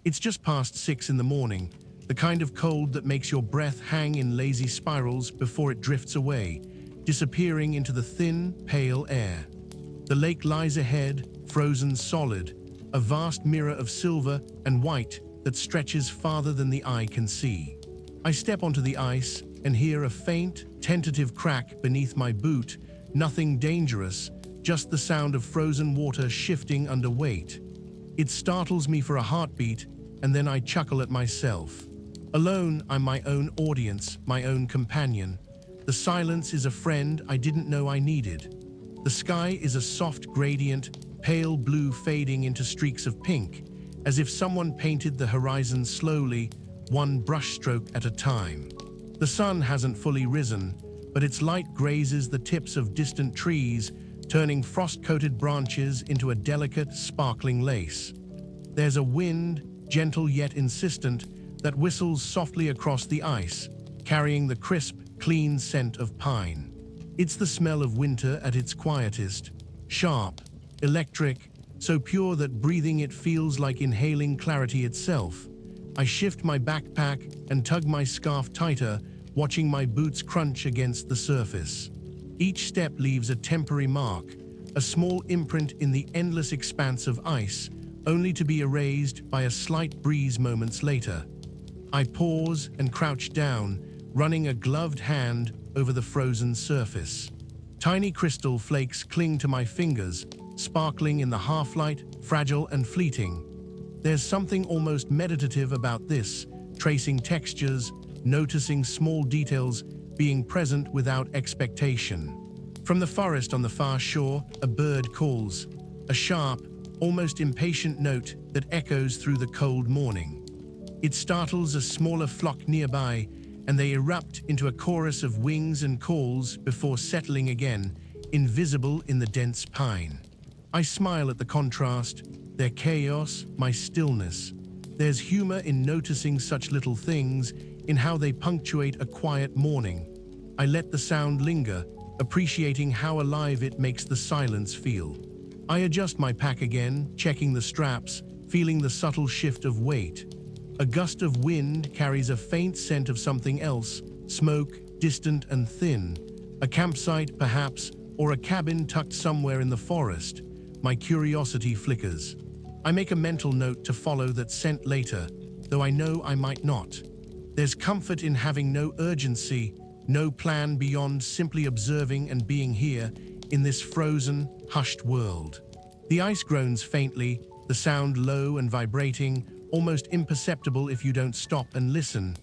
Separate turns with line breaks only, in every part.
It's just past 6 in the morning, the kind of cold that makes your breath hang in lazy spirals before it drifts away, disappearing into the thin, pale air. The lake lies ahead, frozen solid, a vast mirror of silver and white that stretches farther than the eye can see. I step onto the ice and hear a faint, tentative crack beneath my boot, nothing dangerous, just the sound of frozen water shifting under weight. It startles me for a heartbeat, and then I chuckle at myself. Alone, I'm my own audience, my own companion. The silence is a friend I didn't know I needed. The sky is a soft gradient, pale blue fading into streaks of pink, as if someone painted the horizon slowly, one brushstroke at a time. The sun hasn't fully risen, but its light grazes the tips of distant trees, turning frost-coated branches into a delicate, sparkling lace. There's a wind, gentle yet insistent, that whistles softly across the ice, carrying the crisp, clean scent of pine. It's the smell of winter at its quietest, sharp, electric, so pure that breathing it feels like inhaling clarity itself. I shift my backpack and tug my scarf tighter, watching my boots crunch against the surface. Each step leaves a temporary mark, a small imprint in the endless expanse of ice, only to be erased by a slight breeze moments later. I pause and crouch down, running a gloved hand over the frozen surface. Tiny crystal flakes cling to my fingers, sparkling in the half-light, fragile and fleeting. There's something almost meditative about this, tracing textures, noticing small details, being present without expectation. From the forest on the far shore, a bird calls, a sharp, almost impatient note that echoes through the cold morning. It startles a smaller flock nearby, and they erupt into a chorus of wings and calls before settling again, invisible in the dense pine. I smile at the contrast, their chaos, my stillness. There's humor in noticing such little things, in how they punctuate a quiet morning. I let the sound linger, appreciating how alive it makes the silence feel. I adjust my pack again, checking the straps, feeling the subtle shift of weight. A gust of wind carries a faint scent of something else, smoke, distant and thin. A campsite, perhaps, or a cabin tucked somewhere in the forest. My curiosity flickers. I make a mental note to follow that scent later, though I know I might not. There's comfort in having no urgency, no plan beyond simply observing and being here in this frozen, hushed world. The ice groans faintly, the sound low and vibrating, almost imperceptible if you don't stop and listen.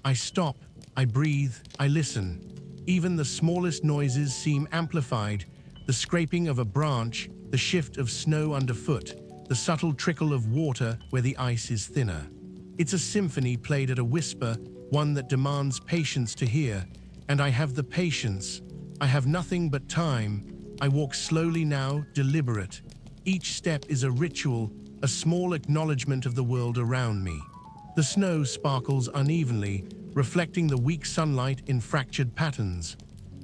I stop, I breathe, I listen. Even the smallest noises seem amplified, the scraping of a branch, the shift of snow underfoot, the subtle trickle of water where the ice is thinner. It's a symphony played at a whisper, one that demands patience to hear, and I have the patience. I have nothing but time. I walk slowly now, deliberate. Each step is a ritual, a small acknowledgement of the world around me. The snow sparkles unevenly, reflecting the weak sunlight in fractured patterns.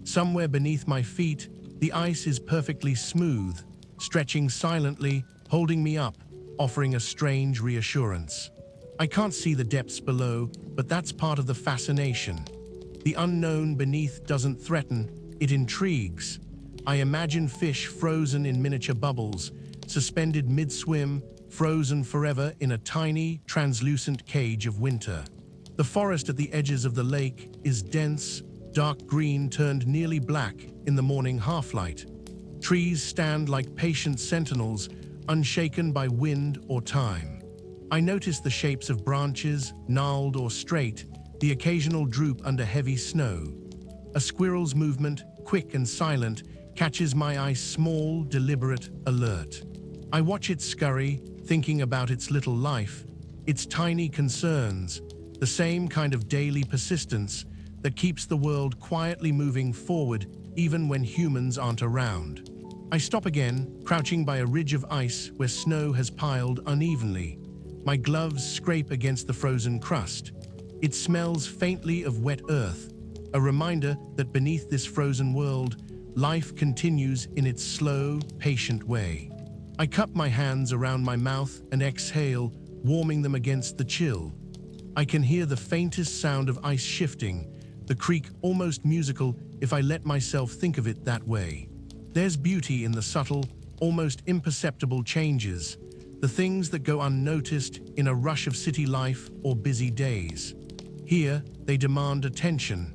Somewhere beneath my feet, the ice is perfectly smooth, stretching silently, holding me up, offering a strange reassurance. I can't see the depths below, but that's part of the fascination. The unknown beneath doesn't threaten, it intrigues. I imagine fish frozen in miniature bubbles, suspended mid-swim, frozen forever in a tiny, translucent cage of winter. The forest at the edges of the lake is dense, dark green turned nearly black in the morning half-light. Trees stand like patient sentinels, unshaken by wind or time. I notice the shapes of branches, gnarled or straight, the occasional droop under heavy snow. A squirrel's movement, quick and silent, catches my eye, small, deliberate, alert. I watch it scurry, thinking about its little life, its tiny concerns, the same kind of daily persistence that keeps the world quietly moving forward even when humans aren't around. I stop again, crouching by a ridge of ice where snow has piled unevenly. My gloves scrape against the frozen crust. It smells faintly of wet earth, a reminder that beneath this frozen world, life continues in its slow, patient way. I cup my hands around my mouth and exhale, warming them against the chill. I can hear the faintest sound of ice shifting, the creak almost musical if I let myself think of it that way. There's beauty in the subtle, almost imperceptible changes, the things that go unnoticed in a rush of city life or busy days. Here, they demand attention.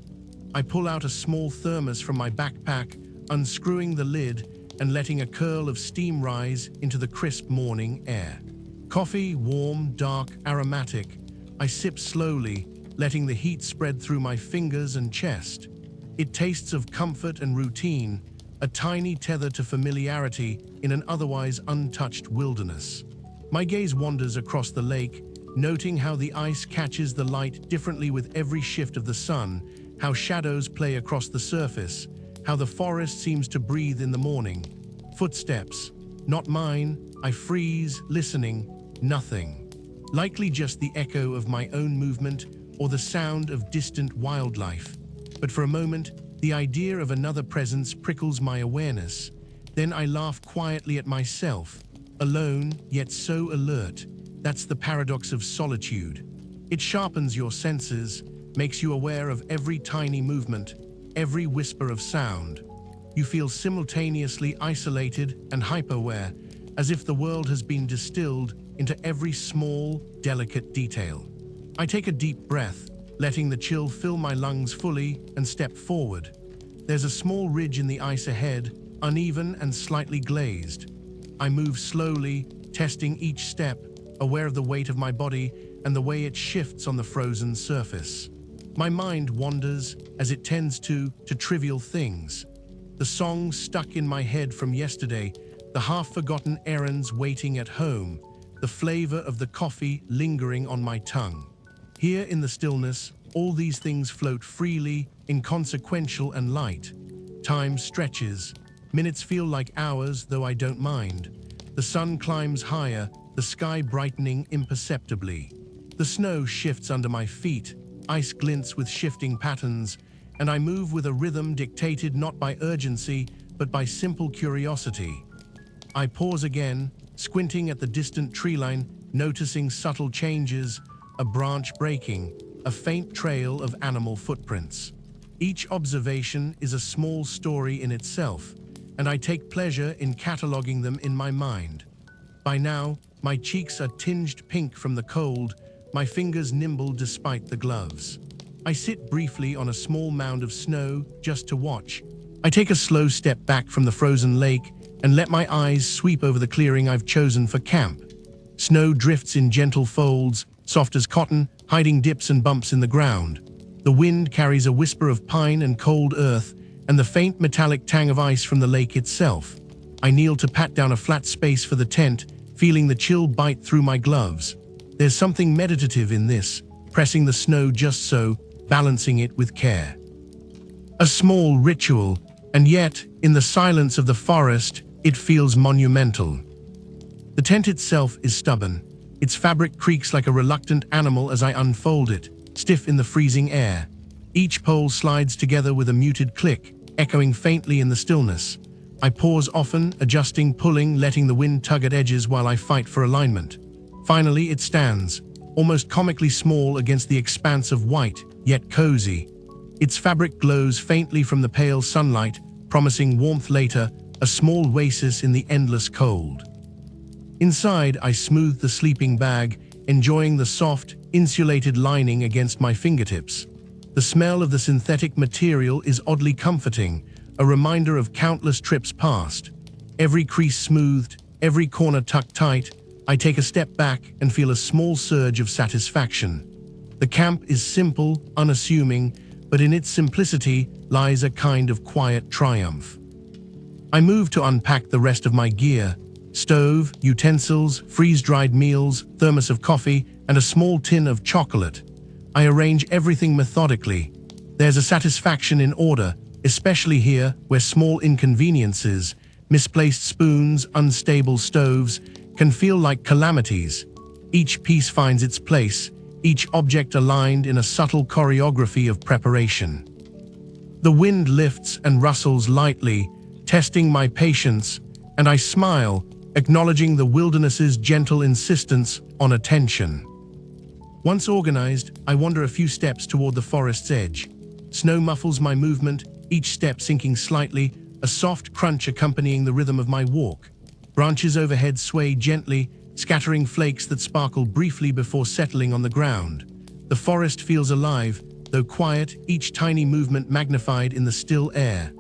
I pull out a small thermos from my backpack, unscrewing the lid and letting a curl of steam rise into the crisp morning air. Coffee, warm, dark, aromatic. I sip slowly, letting the heat spread through my fingers and chest. It tastes of comfort and routine, a tiny tether to familiarity in an otherwise untouched wilderness. My gaze wanders across the lake, noting how the ice catches the light differently with every shift of the sun, how shadows play across the surface, how the forest seems to breathe in the morning. Footsteps, not mine, I freeze, listening, nothing. Likely just the echo of my own movement or the sound of distant wildlife. But for a moment, the idea of another presence prickles my awareness. Then I laugh quietly at myself, alone yet so alert. That's the paradox of solitude. It sharpens your senses, makes you aware of every tiny movement, every whisper of sound. You feel simultaneously isolated and hyper-aware, as if the world has been distilled into every small, delicate detail. I take a deep breath, letting the chill fill my lungs fully, and step forward. There's a small ridge in the ice ahead, uneven and slightly glazed. I move slowly, testing each step, aware of the weight of my body and the way it shifts on the frozen surface. My mind wanders, as it tends to trivial things. The songs stuck in my head from yesterday, the half-forgotten errands waiting at home, the flavor of the coffee lingering on my tongue. Here in the stillness, all these things float freely, inconsequential and light. Time stretches. Minutes feel like hours, though I don't mind. The sun climbs higher, the sky brightening imperceptibly. The snow shifts under my feet, ice glints with shifting patterns, and I move with a rhythm dictated not by urgency, but by simple curiosity. I pause again, squinting at the distant tree line, noticing subtle changes, a branch breaking, a faint trail of animal footprints. Each observation is a small story in itself, and I take pleasure in cataloging them in my mind. By now, my cheeks are tinged pink from the cold, my fingers nimble despite the gloves. I sit briefly on a small mound of snow just to watch. I take a slow step back from the frozen lake and let my eyes sweep over the clearing I've chosen for camp. Snow drifts in gentle folds, soft as cotton, hiding dips and bumps in the ground. The wind carries a whisper of pine and cold earth, and the faint metallic tang of ice from the lake itself. I kneel to pat down a flat space for the tent, feeling the chill bite through my gloves. There's something meditative in this, pressing the snow just so, balancing it with care. A small ritual, and yet, in the silence of the forest, it feels monumental. The tent itself is stubborn. Its fabric creaks like a reluctant animal as I unfold it, stiff in the freezing air. Each pole slides together with a muted click, echoing faintly in the stillness. I pause often, adjusting, pulling, letting the wind tug at edges while I fight for alignment. Finally, it stands, almost comically small against the expanse of white, yet cozy. Its fabric glows faintly from the pale sunlight, promising warmth later, a small oasis in the endless cold. Inside, I smooth the sleeping bag, enjoying the soft, insulated lining against my fingertips. The smell of the synthetic material is oddly comforting, a reminder of countless trips past. Every crease smoothed, every corner tucked tight, I take a step back and feel a small surge of satisfaction. The camp is simple, unassuming, but in its simplicity lies a kind of quiet triumph. I move to unpack the rest of my gear: stove, utensils, freeze-dried meals, thermos of coffee, and a small tin of chocolate. I arrange everything methodically. There's a satisfaction in order, especially here where small inconveniences, misplaced spoons, unstable stoves, can feel like calamities. Each piece finds its place, each object aligned in a subtle choreography of preparation. The wind lifts and rustles lightly, testing my patience, and I smile, acknowledging the wilderness's gentle insistence on attention. Once organized, I wander a few steps toward the forest's edge. Snow muffles my movement, each step sinking slightly, a soft crunch accompanying the rhythm of my walk. Branches overhead sway gently, scattering flakes that sparkle briefly before settling on the ground. The forest feels alive, though quiet, each tiny movement magnified in the still air.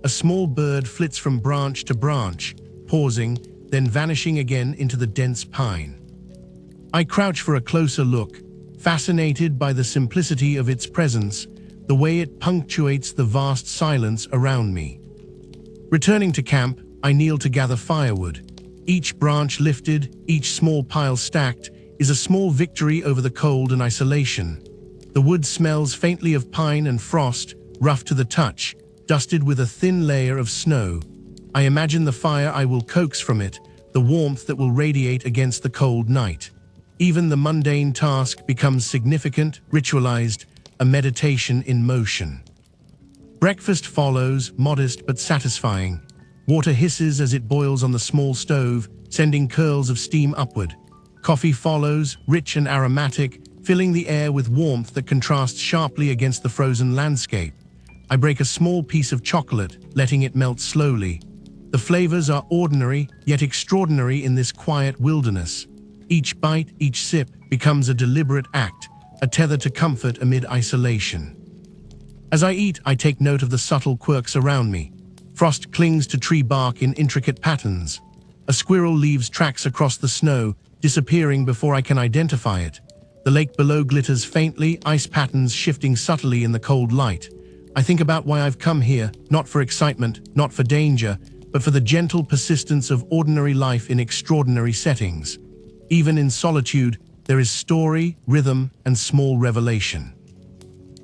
A small bird flits from branch to branch, pausing, then vanishing again into the dense pine. I crouch for a closer look, fascinated by the simplicity of its presence, the way it punctuates the vast silence around me. Returning to camp, I kneel to gather firewood. Each branch lifted, each small pile stacked, is a small victory over the cold and isolation. The wood smells faintly of pine and frost, rough to the touch, dusted with a thin layer of snow. I imagine the fire I will coax from it, the warmth that will radiate against the cold night. Even the mundane task becomes significant, ritualized, a meditation in motion. Breakfast follows, modest but satisfying. Water hisses as it boils on the small stove, sending curls of steam upward. Coffee follows, rich and aromatic, filling the air with warmth that contrasts sharply against the frozen landscape. I break a small piece of chocolate, letting it melt slowly. The flavors are ordinary, yet extraordinary in this quiet wilderness. Each bite, each sip, becomes a deliberate act, a tether to comfort amid isolation. As I eat, I take note of the subtle quirks around me. Frost clings to tree bark in intricate patterns. A squirrel leaves tracks across the snow, disappearing before I can identify it. The lake below glitters faintly, ice patterns shifting subtly in the cold light. I think about why I've come here, not for excitement, not for danger, but for the gentle persistence of ordinary life in extraordinary settings. Even in solitude, there is story, rhythm, and small revelation.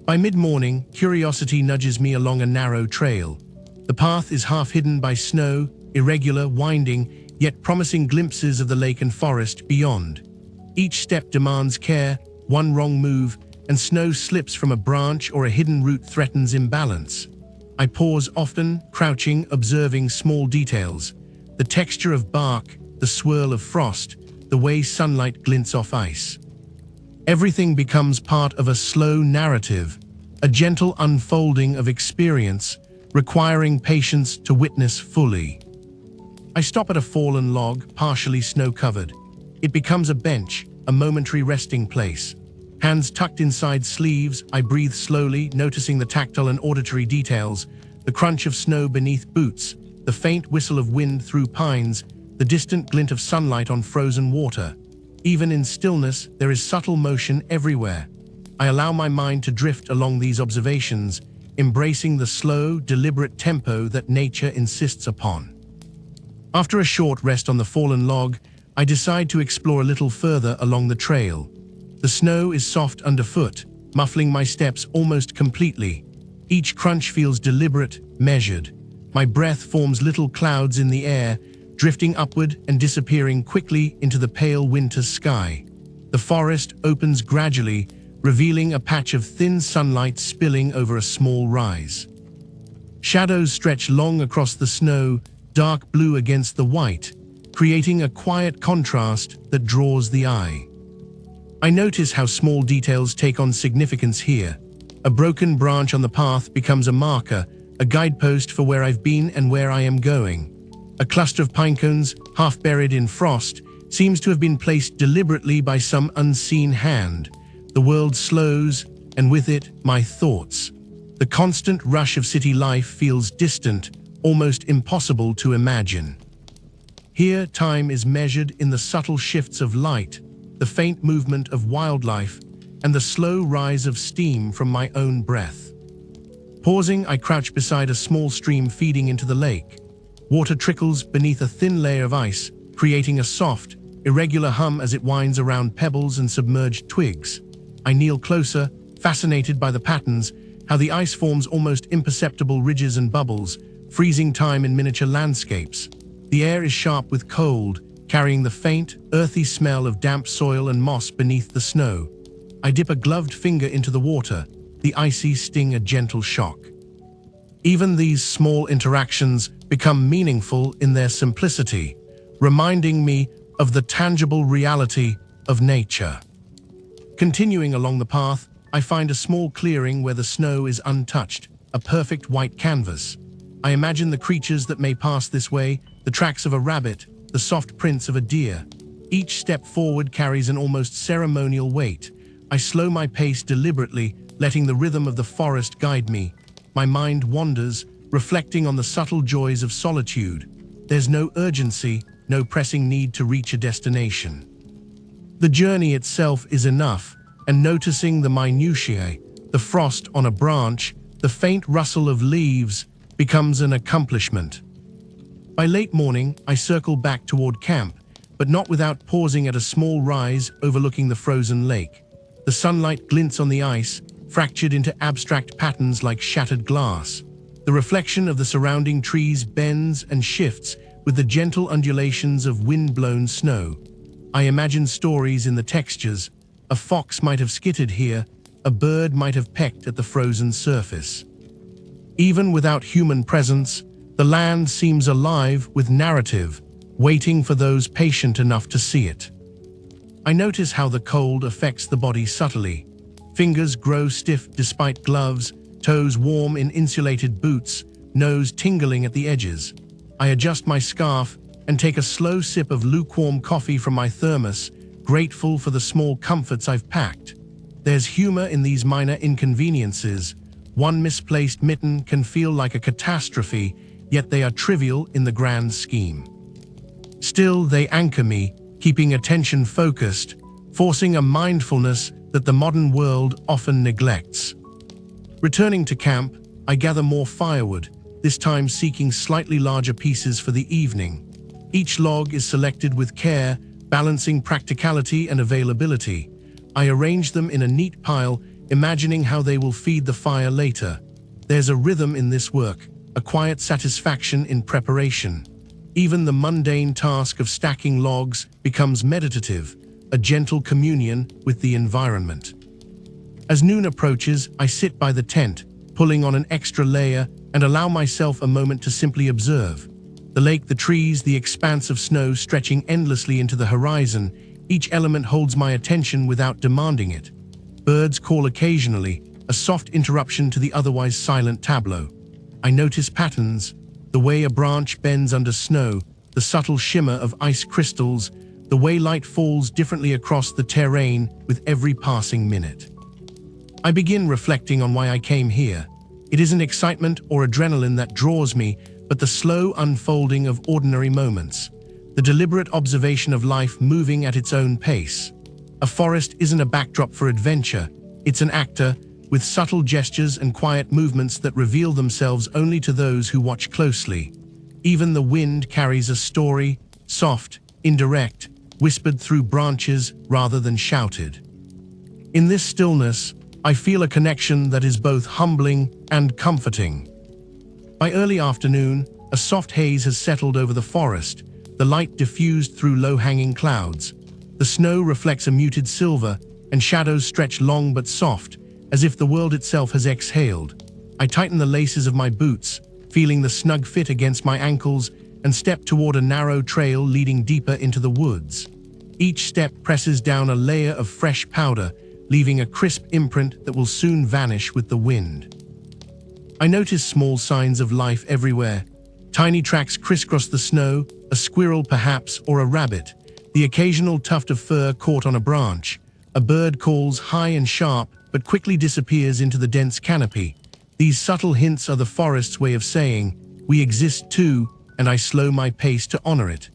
By mid-morning, curiosity nudges me along a narrow trail. The path is half hidden by snow, irregular, winding, yet promising glimpses of the lake and forest beyond. Each step demands care, one wrong move, and snow slips from a branch or a hidden root threatens imbalance. I pause often, crouching, observing small details. The texture of bark, the swirl of frost, the way sunlight glints off ice. Everything becomes part of a slow narrative, a gentle unfolding of experience, requiring patience to witness fully. I stop at a fallen log, partially snow-covered. It becomes a bench, a momentary resting place. Hands tucked inside sleeves, I breathe slowly, noticing the tactile and auditory details, the crunch of snow beneath boots, the faint whistle of wind through pines, the distant glint of sunlight on frozen water. Even in stillness, there is subtle motion everywhere. I allow my mind to drift along these observations, embracing the slow, deliberate tempo that nature insists upon. After a short rest on the fallen log, I decide to explore a little further along the trail. The snow is soft underfoot, muffling my steps almost completely. Each crunch feels deliberate, measured. My breath forms little clouds in the air, drifting upward and disappearing quickly into the pale winter sky. The forest opens gradually, revealing a patch of thin sunlight spilling over a small rise. Shadows stretch long across the snow, dark blue against the white, creating a quiet contrast that draws the eye. I notice how small details take on significance here. A broken branch on the path becomes a marker, a guidepost for where I've been and where I am going. A cluster of pine cones, half buried in frost, seems to have been placed deliberately by some unseen hand. The world slows, and with it, my thoughts. The constant rush of city life feels distant, almost impossible to imagine. Here, time is measured in the subtle shifts of light, the faint movement of wildlife, and the slow rise of steam from my own breath. Pausing, I crouch beside a small stream feeding into the lake. Water trickles beneath a thin layer of ice, creating a soft, irregular hum as it winds around pebbles and submerged twigs. I kneel closer, fascinated by the patterns, how the ice forms almost imperceptible ridges and bubbles, freezing time in miniature landscapes. The air is sharp with cold, carrying the faint, earthy smell of damp soil and moss beneath the snow. I dip a gloved finger into the water, the icy sting a gentle shock. Even these small interactions become meaningful in their simplicity, reminding me of the tangible reality of nature. Continuing along the path, I find a small clearing where the snow is untouched, a perfect white canvas. I imagine the creatures that may pass this way, the tracks of a rabbit, the soft prints of a deer. Each step forward carries an almost ceremonial weight. I slow my pace deliberately, letting the rhythm of the forest guide me. My mind wanders, reflecting on the subtle joys of solitude. There's no urgency, no pressing need to reach a destination. The journey itself is enough, and noticing the minutiae, the frost on a branch, the faint rustle of leaves, becomes an accomplishment. By late morning, I circle back toward camp, but not without pausing at a small rise overlooking the frozen lake. The sunlight glints on the ice, fractured into abstract patterns like shattered glass. The reflection of the surrounding trees bends and shifts with the gentle undulations of wind-blown snow. I imagine stories in the textures. A fox might have skittered here, a bird might have pecked at the frozen surface. Even without human presence, the land seems alive with narrative, waiting for those patient enough to see it. I notice how the cold affects the body subtly. Fingers grow stiff despite gloves, toes warm in insulated boots, nose tingling at the edges. I adjust my scarf and take a slow sip of lukewarm coffee from my thermos, grateful for the small comforts I've packed. There's humor in these minor inconveniences. One misplaced mitten can feel like a catastrophe, yet they are trivial in the grand scheme. Still, they anchor me, keeping attention focused, forcing a mindfulness that the modern world often neglects. Returning to camp, I gather more firewood, this time seeking slightly larger pieces for the evening. Each log is selected with care, balancing practicality and availability. I arrange them in a neat pile, imagining how they will feed the fire later. There's a rhythm in this work, a quiet satisfaction in preparation. Even the mundane task of stacking logs becomes meditative, a gentle communion with the environment. As noon approaches, I sit by the tent, pulling on an extra layer, and allow myself a moment to simply observe. The lake, the trees, the expanse of snow stretching endlessly into the horizon, each element holds my attention without demanding it. Birds call occasionally, a soft interruption to the otherwise silent tableau. I notice patterns, the way a branch bends under snow, the subtle shimmer of ice crystals, the way light falls differently across the terrain with every passing minute. I begin reflecting on why I came here. It isn't excitement or adrenaline that draws me, but the slow unfolding of ordinary moments, the deliberate observation of life moving at its own pace. A forest isn't a backdrop for adventure, it's an actor, with subtle gestures and quiet movements that reveal themselves only to those who watch closely. Even the wind carries a story, soft, indirect, whispered through branches rather than shouted. In this stillness, I feel a connection that is both humbling and comforting. By early afternoon, a soft haze has settled over the forest, the light diffused through low-hanging clouds. The snow reflects a muted silver, and shadows stretch long but soft, as if the world itself has exhaled. I tighten the laces of my boots, feeling the snug fit against my ankles, and step toward a narrow trail leading deeper into the woods. Each step presses down a layer of fresh powder, leaving a crisp imprint that will soon vanish with the wind. I notice small signs of life everywhere. Tiny tracks crisscross the snow, a squirrel perhaps, or a rabbit, the occasional tuft of fur caught on a branch. A bird calls high and sharp, but quickly disappears into the dense canopy. These subtle hints are the forest's way of saying, "We exist too," and I slow my pace to honor it.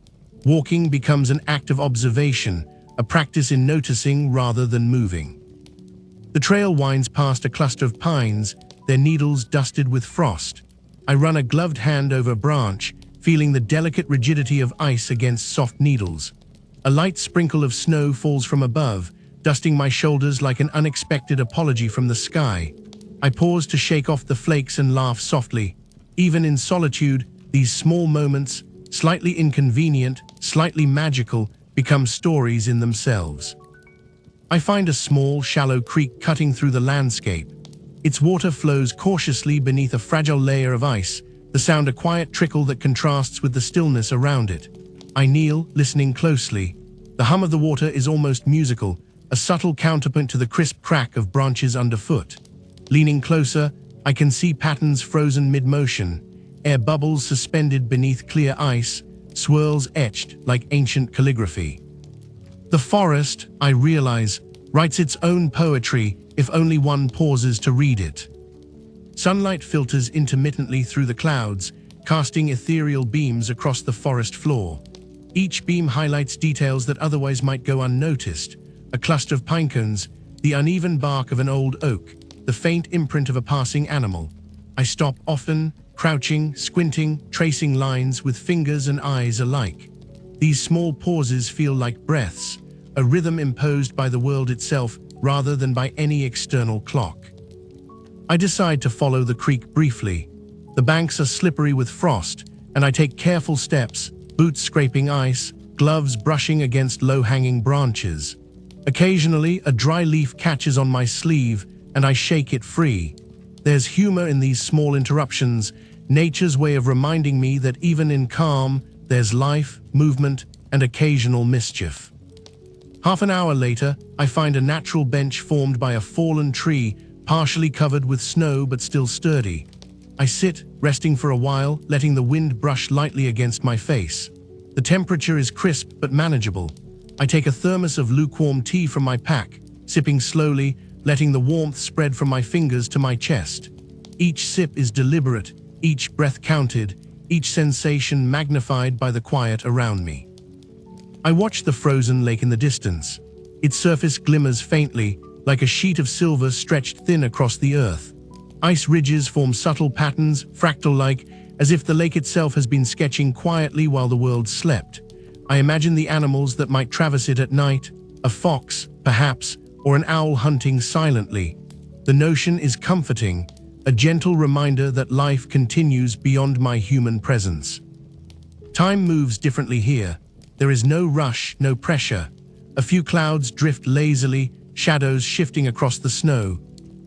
Walking becomes an act of observation, a practice in noticing rather than moving. The trail winds past a cluster of pines, their needles dusted with frost. I run a gloved hand over a branch, feeling the delicate rigidity of ice against soft needles. A light sprinkle of snow falls from above, dusting my shoulders like an unexpected apology from the sky. I pause to shake off the flakes and laugh softly. Even in solitude, these small moments, slightly inconvenient, slightly magical, become stories in themselves. I find a small, shallow creek cutting through the landscape. Its water flows cautiously beneath a fragile layer of ice, the sound a quiet trickle that contrasts with the stillness around it. I kneel, listening closely. The hum of the water is almost musical, a subtle counterpoint to the crisp crack of branches underfoot. Leaning closer, I can see patterns frozen mid-motion, air bubbles suspended beneath clear ice, swirls etched like ancient calligraphy. The forest, I realize, writes its own poetry if only one pauses to read it. Sunlight filters intermittently through the clouds, casting ethereal beams across the forest floor. Each beam highlights details that otherwise might go unnoticed: a cluster of pine cones, the uneven bark of an old oak, the faint imprint of a passing animal. I stop often, crouching, squinting, tracing lines with fingers and eyes alike. These small pauses feel like breaths, a rhythm imposed by the world itself rather than by any external clock. I decide to follow the creek briefly. The banks are slippery with frost, and I take careful steps, boots scraping ice, gloves brushing against low-hanging branches. Occasionally, a dry leaf catches on my sleeve, and I shake it free. There's humor in these small interruptions, nature's way of reminding me that even in calm, there's life, movement, and occasional mischief. Half an hour later, I find a natural bench formed by a fallen tree, partially covered with snow but still sturdy. I sit, resting for a while, letting the wind brush lightly against my face. The temperature is crisp but manageable. I take a thermos of lukewarm tea from my pack, sipping slowly, letting the warmth spread from my fingers to my chest. Each sip is deliberate, each breath counted, each sensation magnified by the quiet around me. I watch the frozen lake in the distance. Its surface glimmers faintly, like a sheet of silver stretched thin across the earth. Ice ridges form subtle patterns, fractal-like, as if the lake itself has been sketching quietly while the world slept. I imagine the animals that might traverse it at night, a fox, perhaps, or an owl hunting silently. The notion is comforting, a gentle reminder that life continues beyond my human presence. Time moves differently here. There is no rush, no pressure. A few clouds drift lazily, shadows shifting across the snow.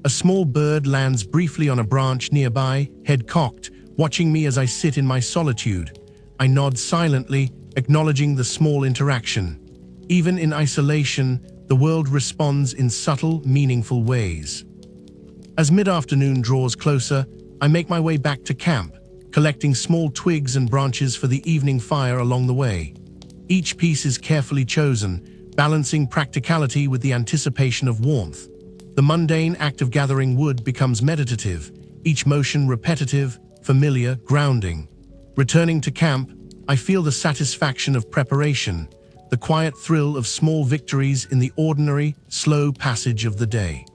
A small bird lands briefly on a branch nearby, head cocked, watching me as I sit in my solitude. I nod silently, acknowledging the small interaction. Even in isolation, the world responds in subtle, meaningful ways. As mid-afternoon draws closer, I make my way back to camp, collecting small twigs and branches for the evening fire along the way. Each piece is carefully chosen, balancing practicality with the anticipation of warmth. The mundane act of gathering wood becomes meditative, each motion repetitive, familiar, grounding. Returning to camp, I feel the satisfaction of preparation, the quiet thrill of small victories in the ordinary, slow passage of the day.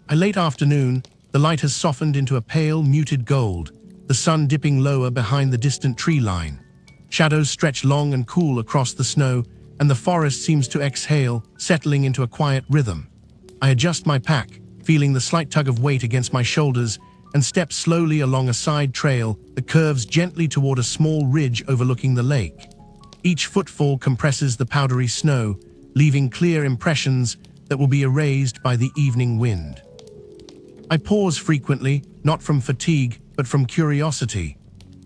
By late afternoon, the light has softened into a pale, muted gold, the sun dipping lower behind the distant tree line. Shadows stretch long and cool across the snow, and the forest seems to exhale, settling into a quiet rhythm. I adjust my pack, feeling the slight tug of weight against my shoulders, and step slowly along a side trail that curves gently toward a small ridge overlooking the lake. Each footfall compresses the powdery snow, leaving clear impressions that will be erased by the evening wind. I pause frequently, not from fatigue, but from curiosity.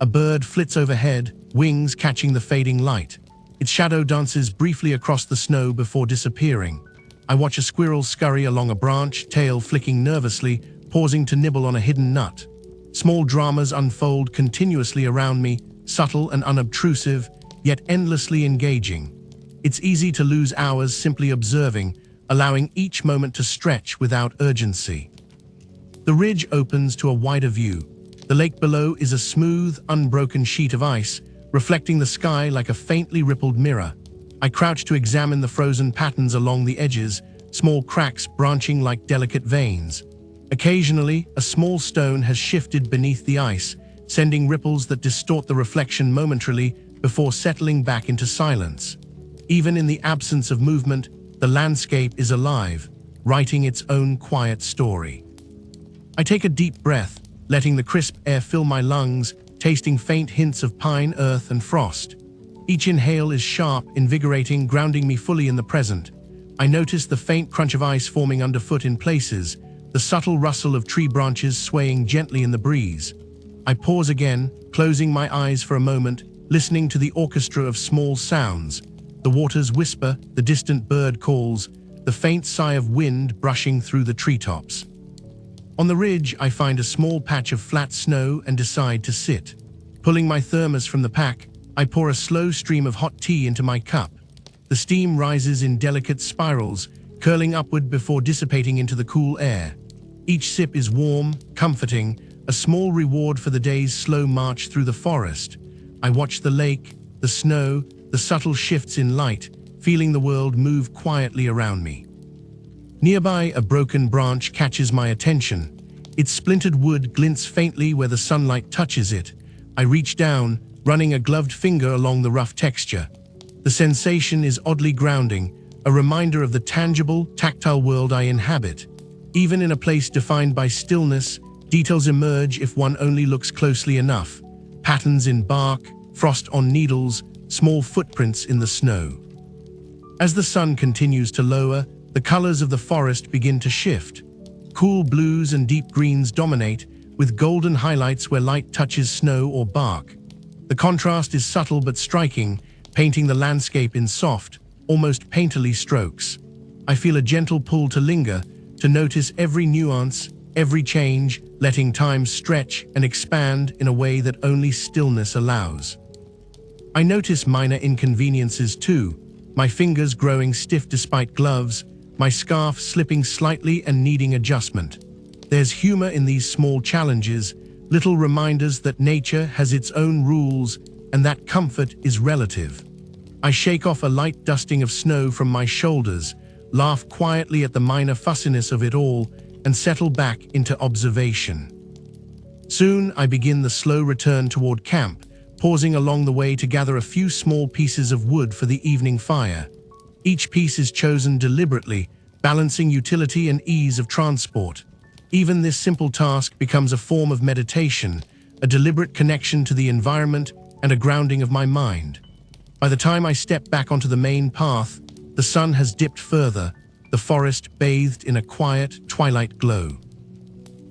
A bird flits overhead, wings catching the fading light. Its shadow dances briefly across the snow before disappearing. I watch a squirrel scurry along a branch, tail flicking nervously, pausing to nibble on a hidden nut. Small dramas unfold continuously around me, subtle and unobtrusive, yet endlessly engaging. It's easy to lose hours simply observing, allowing each moment to stretch without urgency. The ridge opens to a wider view. The lake below is a smooth, unbroken sheet of ice, reflecting the sky like a faintly rippled mirror. I crouch to examine the frozen patterns along the edges, small cracks branching like delicate veins. Occasionally, a small stone has shifted beneath the ice, sending ripples that distort the reflection momentarily before settling back into silence. Even in the absence of movement, the landscape is alive, writing its own quiet story. I take a deep breath, letting the crisp air fill my lungs, tasting faint hints of pine, earth, and frost. Each inhale is sharp, invigorating, grounding me fully in the present. I notice the faint crunch of ice forming underfoot in places, the subtle rustle of tree branches swaying gently in the breeze. I pause again, closing my eyes for a moment, listening to the orchestra of small sounds, the water's whisper, the distant bird calls, the faint sigh of wind brushing through the treetops. On the ridge, I find a small patch of flat snow and decide to sit. Pulling my thermos from the pack, I pour a slow stream of hot tea into my cup. The steam rises in delicate spirals, curling upward before dissipating into the cool air. Each sip is warm, comforting, a small reward for the day's slow march through the forest. I watch the lake, the snow, the subtle shifts in light, feeling the world move quietly around me. Nearby, a broken branch catches my attention. Its splintered wood glints faintly where the sunlight touches it. I reach down, running a gloved finger along the rough texture. The sensation is oddly grounding, a reminder of the tangible, tactile world I inhabit. Even in a place defined by stillness, details emerge if one only looks closely enough. Patterns in bark, frost on needles, small footprints in the snow. As the sun continues to lower, the colors of the forest begin to shift. Cool blues and deep greens dominate, with golden highlights where light touches snow or bark. The contrast is subtle but striking, painting the landscape in soft, almost painterly strokes. I feel a gentle pull to linger, to notice every nuance, every change, letting time stretch and expand in a way that only stillness allows. I notice minor inconveniences too, my fingers growing stiff despite gloves, my scarf slipping slightly and needing adjustment. There's humor in these small challenges, little reminders that nature has its own rules and that comfort is relative. I shake off a light dusting of snow from my shoulders, laugh quietly at the minor fussiness of it all, and settle back into observation. Soon, I begin the slow return toward camp, pausing along the way to gather a few small pieces of wood for the evening fire. Each piece is chosen deliberately, balancing utility and ease of transport. Even this simple task becomes a form of meditation, a deliberate connection to the environment and a grounding of my mind. By the time I step back onto the main path, the sun has dipped further, the forest bathed in a quiet, twilight glow.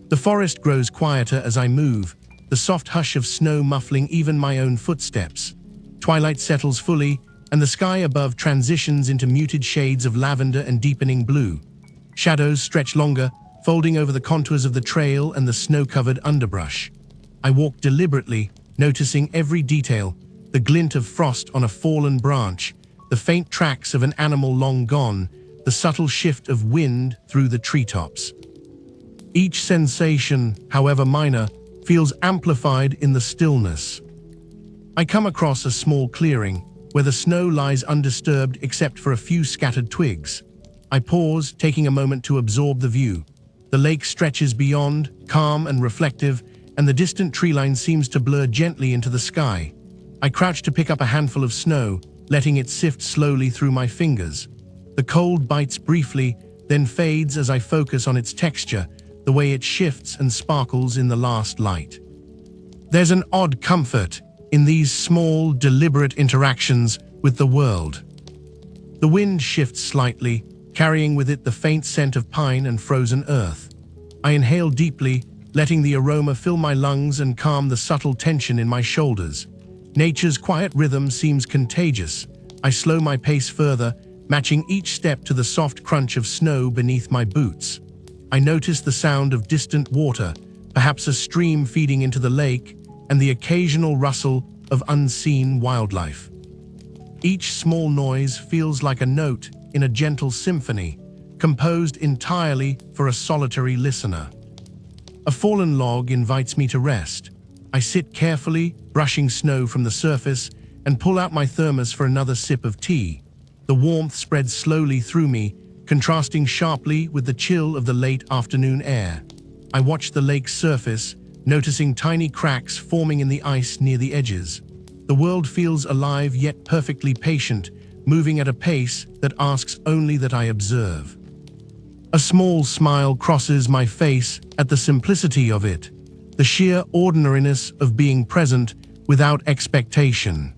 The forest grows quieter as I move, the soft hush of snow muffling even my own footsteps. Twilight settles fully, and the sky above transitions into muted shades of lavender and deepening blue. Shadows stretch longer, folding over the contours of the trail and the snow-covered underbrush. I walk deliberately, noticing every detail, the glint of frost on a fallen branch, the faint tracks of an animal long gone, the subtle shift of wind through the treetops. Each sensation, however minor, feels amplified in the stillness. I come across a small clearing, where the snow lies undisturbed except for a few scattered twigs. I pause, taking a moment to absorb the view. The lake stretches beyond, calm and reflective, and the distant tree line seems to blur gently into the sky. I crouch to pick up a handful of snow, letting it sift slowly through my fingers. The cold bites briefly, then fades as I focus on its texture, the way it shifts and sparkles in the last light. There's an odd comfort in these small, deliberate interactions with the world. The wind shifts slightly, carrying with it the faint scent of pine and frozen earth. I inhale deeply, letting the aroma fill my lungs and calm the subtle tension in my shoulders. Nature's quiet rhythm seems contagious. I slow my pace further, matching each step to the soft crunch of snow beneath my boots. I notice the sound of distant water, perhaps a stream feeding into the lake, and the occasional rustle of unseen wildlife. Each small noise feels like a note in a gentle symphony, composed entirely for a solitary listener. A fallen log invites me to rest. I sit carefully, brushing snow from the surface, and pull out my thermos for another sip of tea. The warmth spreads slowly through me, contrasting sharply with the chill of the late afternoon air. I watch the lake's surface, noticing tiny cracks forming in the ice near the edges. The world feels alive yet perfectly patient, moving at a pace that asks only that I observe. A small smile crosses my face at the simplicity of it, the sheer ordinariness of being present without expectation.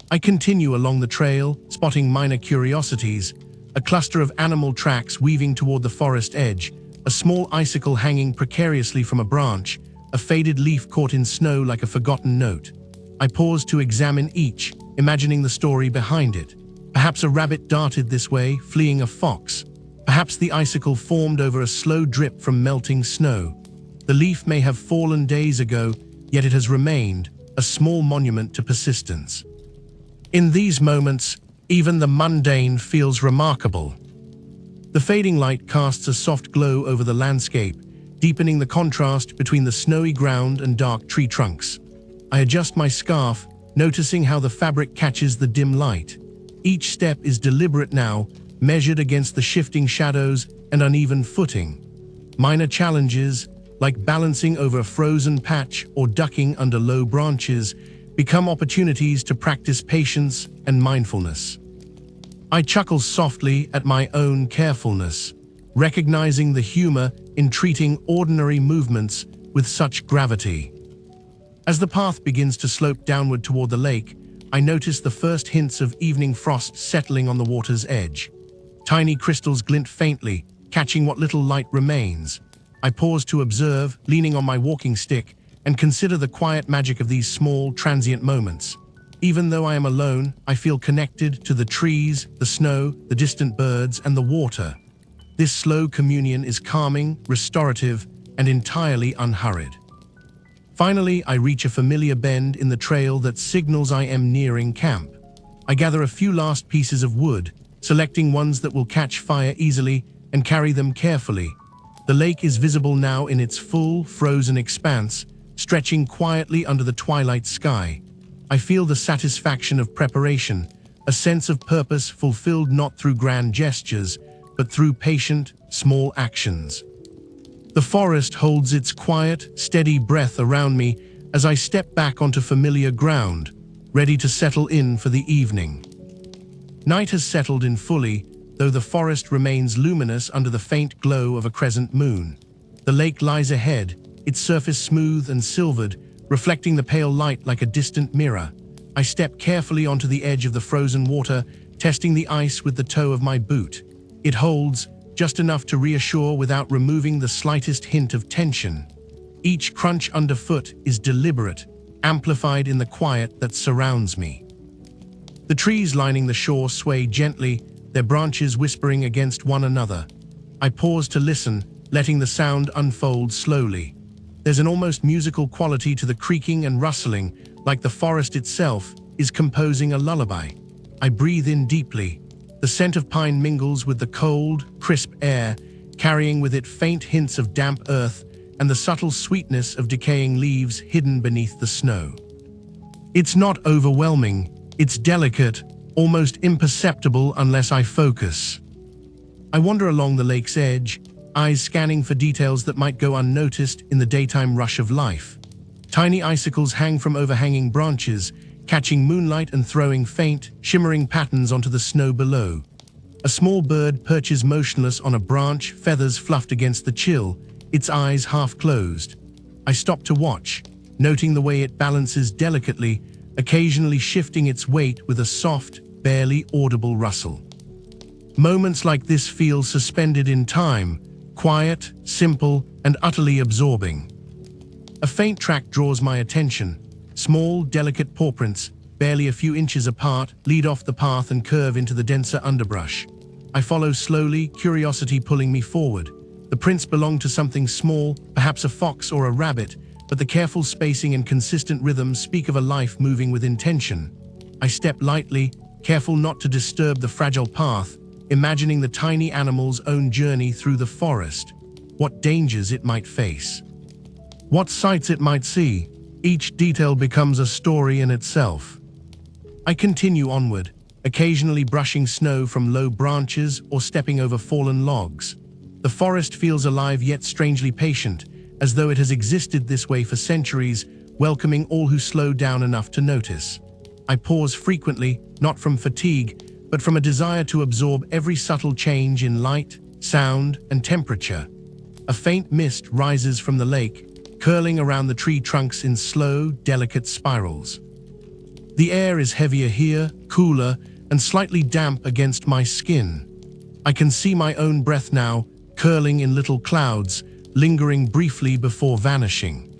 I continue along the trail, spotting minor curiosities, a cluster of animal tracks weaving toward the forest edge, a small icicle hanging precariously from a branch, a faded leaf caught in snow like a forgotten note. I pause to examine each, imagining the story behind it. Perhaps a rabbit darted this way, fleeing a fox. Perhaps the icicle formed over a slow drip from melting snow. The leaf may have fallen days ago, yet it has remained, a small monument to persistence. In these moments, even the mundane feels remarkable. The fading light casts a soft glow over the landscape, deepening the contrast between the snowy ground and dark tree trunks. I adjust my scarf, noticing how the fabric catches the dim light. Each step is deliberate now, measured against the shifting shadows and uneven footing. Minor challenges, like balancing over a frozen patch or ducking under low branches, become opportunities to practice patience and mindfulness. I chuckle softly at my own carefulness, recognizing the humor in treating ordinary movements with such gravity. As the path begins to slope downward toward the lake, I notice the first hints of evening frost settling on the water's edge. Tiny crystals glint faintly, catching what little light remains. I pause to observe, leaning on my walking stick, and consider the quiet magic of these small, transient moments. Even though I am alone, I feel connected to the trees, the snow, the distant birds, and the water. This slow communion is calming, restorative, and entirely unhurried. Finally, I reach a familiar bend in the trail that signals I am nearing camp. I gather a few last pieces of wood, selecting ones that will catch fire easily, and carry them carefully. The lake is visible now in its full, frozen expanse, stretching quietly under the twilight sky. I feel the satisfaction of preparation, a sense of purpose fulfilled not through grand gestures, but through patient, small actions. The forest holds its quiet, steady breath around me as I step back onto familiar ground, ready to settle in for the evening. Night has settled in fully, though the forest remains luminous under the faint glow of a crescent moon. The lake lies ahead, its surface smooth and silvered, reflecting the pale light like a distant mirror. I step carefully onto the edge of the frozen water, testing the ice with the toe of my boot. It holds, just enough to reassure without removing the slightest hint of tension. Each crunch underfoot is deliberate, amplified in the quiet that surrounds me. The trees lining the shore sway gently, their branches whispering against one another. I pause to listen, letting the sound unfold slowly. There's an almost musical quality to the creaking and rustling, like the forest itself is composing a lullaby. I breathe in deeply. The scent of pine mingles with the cold, crisp air, carrying with it faint hints of damp earth and the subtle sweetness of decaying leaves hidden beneath the snow. It's not overwhelming, it's delicate, almost imperceptible unless I focus. I wander along the lake's edge, eyes scanning for details that might go unnoticed in the daytime rush of life. Tiny icicles hang from overhanging branches, catching moonlight and throwing faint, shimmering patterns onto the snow below. A small bird perches motionless on a branch, feathers fluffed against the chill, its eyes half closed. I stop to watch, noting the way it balances delicately, occasionally shifting its weight with a soft, barely audible rustle. Moments like this feel suspended in time, quiet, simple, and utterly absorbing. A faint track draws my attention. Small, delicate paw prints, barely a few inches apart, lead off the path and curve into the denser underbrush. I follow slowly, curiosity pulling me forward. The prints belong to something small, perhaps a fox or a rabbit, but the careful spacing and consistent rhythm speak of a life moving with intention. I step lightly, careful not to disturb the fragile path, imagining the tiny animal's own journey through the forest, what dangers it might face, what sights it might see. Each detail becomes a story in itself. I continue onward, occasionally brushing snow from low branches or stepping over fallen logs. The forest feels alive yet strangely patient, as though it has existed this way for centuries, welcoming all who slow down enough to notice. I pause frequently, not from fatigue, but from a desire to absorb every subtle change in light, sound, and temperature. A faint mist rises from the lake, curling around the tree trunks in slow, delicate spirals. The air is heavier here, cooler, and slightly damp against my skin. I can see my own breath now, curling in little clouds, lingering briefly before vanishing.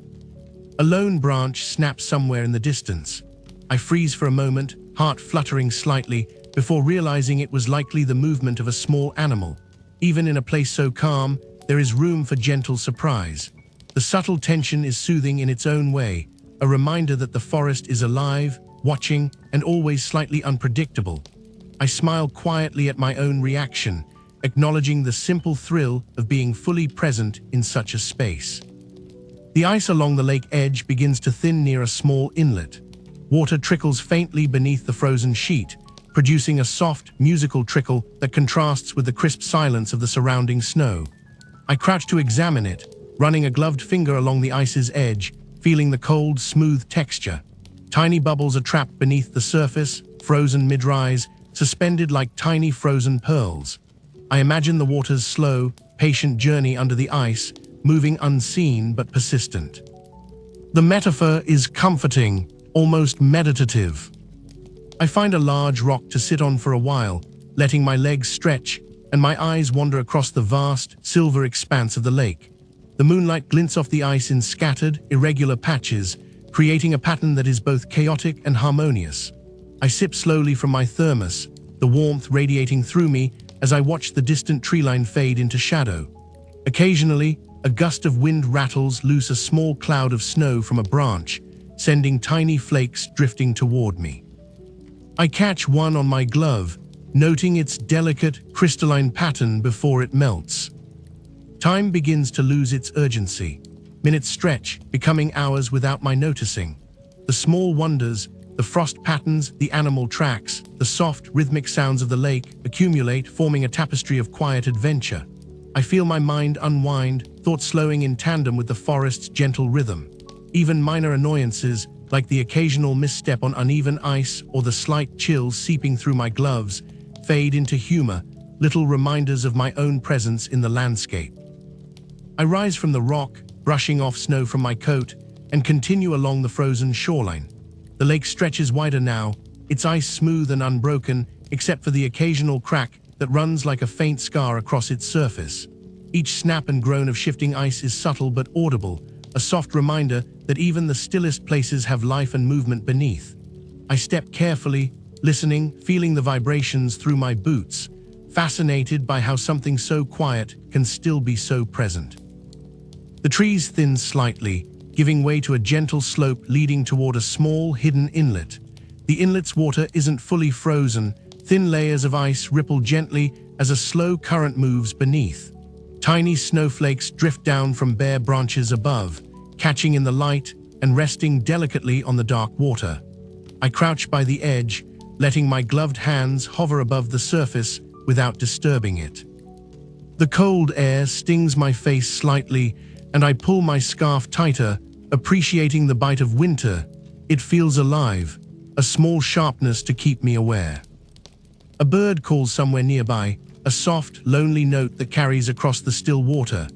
A lone branch snaps somewhere in the distance. I freeze for a moment, heart fluttering slightly, before realizing it was likely the movement of a small animal. Even in a place so calm, there is room for gentle surprise. The subtle tension is soothing in its own way, a reminder that the forest is alive, watching, and always slightly unpredictable. I smile quietly at my own reaction, acknowledging the simple thrill of being fully present in such a space. The ice along the lake edge begins to thin near a small inlet. Water trickles faintly beneath the frozen sheet, producing a soft, musical trickle that contrasts with the crisp silence of the surrounding snow. I crouch to examine it, running a gloved finger along the ice's edge, feeling the cold, smooth texture. Tiny bubbles are trapped beneath the surface, frozen mid-rise, suspended like tiny frozen pearls. I imagine the water's slow, patient journey under the ice, moving unseen but persistent. The metaphor is comforting, almost meditative. I find a large rock to sit on for a while, letting my legs stretch and my eyes wander across the vast, silver expanse of the lake. The moonlight glints off the ice in scattered, irregular patches, creating a pattern that is both chaotic and harmonious. I sip slowly from my thermos, the warmth radiating through me as I watch the distant treeline fade into shadow. Occasionally, a gust of wind rattles loose a small cloud of snow from a branch, sending tiny flakes drifting toward me. I catch one on my glove, noting its delicate, crystalline pattern before it melts. Time begins to lose its urgency. Minutes stretch, becoming hours without my noticing. The small wonders, the frost patterns, the animal tracks, the soft, rhythmic sounds of the lake accumulate, forming a tapestry of quiet adventure. I feel my mind unwind, thoughts slowing in tandem with the forest's gentle rhythm. Even minor annoyances, like the occasional misstep on uneven ice or the slight chill seeping through my gloves, fade into humor, little reminders of my own presence in the landscape. I rise from the rock, brushing off snow from my coat, and continue along the frozen shoreline. The lake stretches wider now, its ice smooth and unbroken, except for the occasional crack that runs like a faint scar across its surface. Each snap and groan of shifting ice is subtle but audible, a soft reminder that even the stillest places have life and movement beneath. I step carefully, listening, feeling the vibrations through my boots, fascinated by how something so quiet can still be so present. The trees thin slightly, giving way to a gentle slope leading toward a small, hidden inlet. The inlet's water isn't fully frozen, thin layers of ice ripple gently as a slow current moves beneath. Tiny snowflakes drift down from bare branches above, catching in the light and resting delicately on the dark water. I crouch by the edge, letting my gloved hands hover above the surface without disturbing it. The cold air stings my face slightly, and I pull my scarf tighter, appreciating the bite of winter. It feels alive, a small sharpness to keep me aware. A bird calls somewhere nearby, a soft, lonely note that carries across the still water.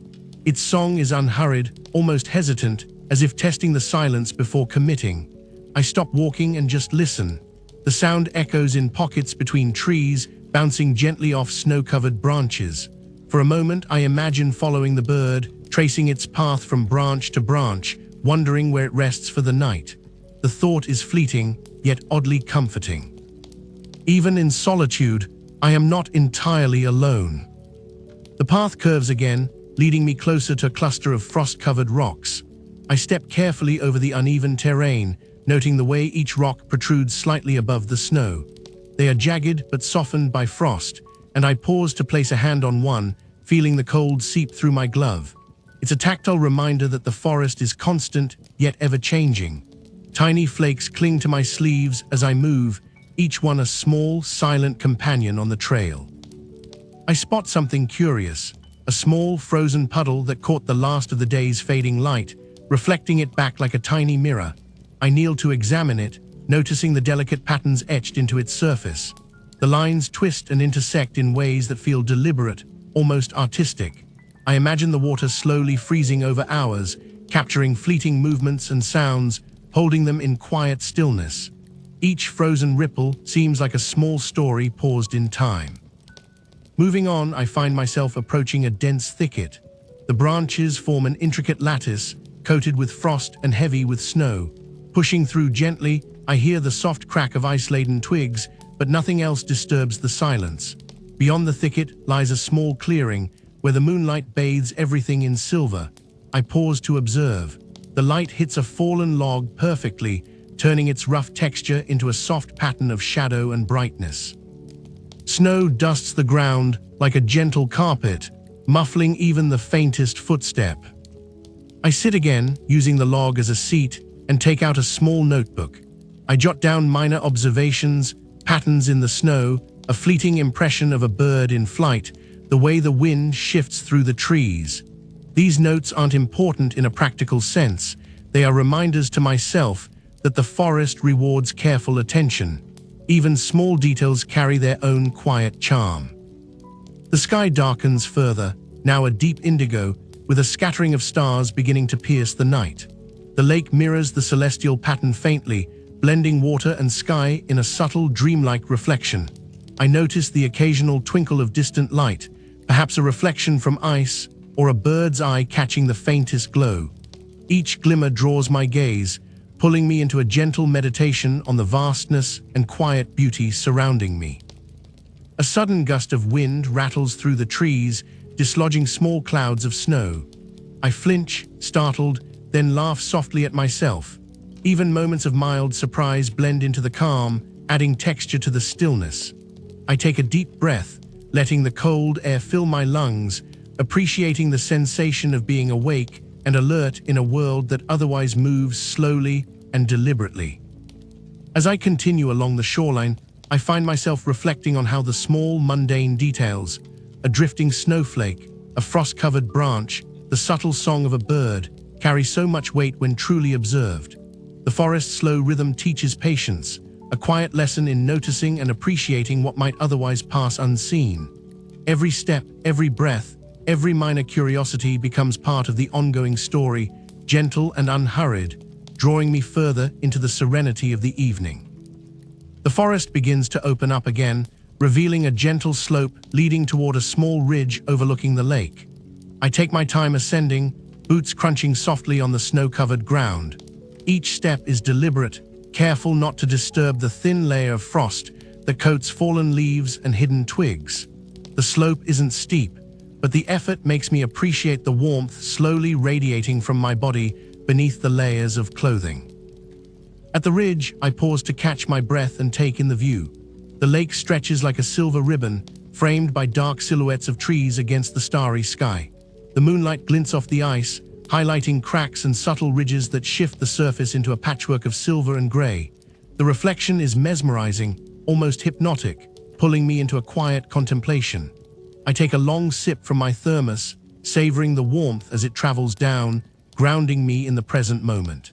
Its song is unhurried, almost hesitant, as if testing the silence before committing. I stop walking and just listen. The sound echoes in pockets between trees, bouncing gently off snow-covered branches. For a moment, I imagine following the bird, tracing its path from branch to branch, wondering where it rests for the night. The thought is fleeting, yet oddly comforting. Even in solitude, I am not entirely alone. The path curves again, leading me closer to a cluster of frost-covered rocks. I step carefully over the uneven terrain, noting the way each rock protrudes slightly above the snow. They are jagged but softened by frost, and I pause to place a hand on one, feeling the cold seep through my glove. It's a tactile reminder that the forest is constant, yet ever-changing. Tiny flakes cling to my sleeves as I move, each one a small, silent companion on the trail. I spot something curious, a small, frozen puddle that caught the last of the day's fading light, reflecting it back like a tiny mirror. I kneel to examine it, noticing the delicate patterns etched into its surface. The lines twist and intersect in ways that feel deliberate, almost artistic. I imagine the water slowly freezing over hours, capturing fleeting movements and sounds, holding them in quiet stillness. Each frozen ripple seems like a small story paused in time. Moving on, I find myself approaching a dense thicket. The branches form an intricate lattice, coated with frost and heavy with snow. Pushing through gently, I hear the soft crack of ice-laden twigs, but nothing else disturbs the silence. Beyond the thicket lies a small clearing where the moonlight bathes everything in silver. I pause to observe. The light hits a fallen log perfectly, turning its rough texture into a soft pattern of shadow and brightness. Snow dusts the ground like a gentle carpet, muffling even the faintest footstep. I sit again, using the log as a seat, and take out a small notebook. I jot down minor observations, patterns in the snow, a fleeting impression of a bird in flight, the way the wind shifts through the trees. These notes aren't important in a practical sense. They are reminders to myself that the forest rewards careful attention. Even small details carry their own quiet charm. The sky darkens further, now a deep indigo, with a scattering of stars beginning to pierce the night. The lake mirrors the celestial pattern faintly, blending water and sky in a subtle, dreamlike reflection. I notice the occasional twinkle of distant light, perhaps a reflection from ice or a bird's eye catching the faintest glow. Each glimmer draws my gaze, pulling me into a gentle meditation on the vastness and quiet beauty surrounding me. A sudden gust of wind rattles through the trees, dislodging small clouds of snow. I flinch, startled, then laugh softly at myself. Even moments of mild surprise blend into the calm, adding texture to the stillness. I take a deep breath, letting the cold air fill my lungs, appreciating the sensation of being awake and alert in a world that otherwise moves slowly and deliberately. As I continue along the shoreline, I find myself reflecting on how the small, mundane details, a drifting snowflake, a frost-covered branch, the subtle song of a bird, carry so much weight when truly observed. The forest's slow rhythm teaches patience, a quiet lesson in noticing and appreciating what might otherwise pass unseen. Every step, every breath, every minor curiosity becomes part of the ongoing story, gentle and unhurried, drawing me further into the serenity of the evening. The forest begins to open up again, revealing a gentle slope leading toward a small ridge overlooking the lake. I take my time ascending, boots crunching softly on the snow-covered ground. Each step is deliberate, careful not to disturb the thin layer of frost that coats fallen leaves and hidden twigs. The slope isn't steep, but the effort makes me appreciate the warmth slowly radiating from my body beneath the layers of clothing. At the ridge, I pause to catch my breath and take in the view. The lake stretches like a silver ribbon, framed by dark silhouettes of trees against the starry sky. The moonlight glints off the ice, highlighting cracks and subtle ridges that shift the surface into a patchwork of silver and gray. The reflection is mesmerizing, almost hypnotic, pulling me into a quiet contemplation. I take a long sip from my thermos, savoring the warmth as it travels down, grounding me in the present moment.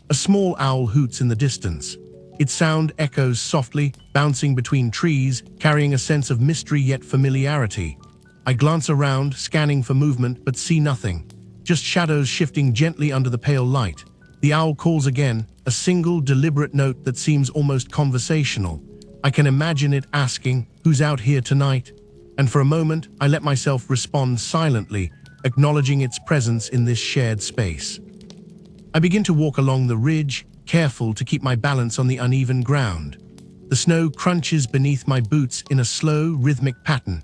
A small owl hoots in the distance. Its sound echoes softly, bouncing between trees, carrying a sense of mystery yet familiarity. I glance around, scanning for movement, but see nothing. Just shadows shifting gently under the pale light. The owl calls again, a single, deliberate note that seems almost conversational. I can imagine it asking, "Who's out here tonight?" And for a moment, I let myself respond silently, acknowledging its presence in this shared space. I begin to walk along the ridge, careful to keep my balance on the uneven ground. The snow crunches beneath my boots in a slow, rhythmic pattern.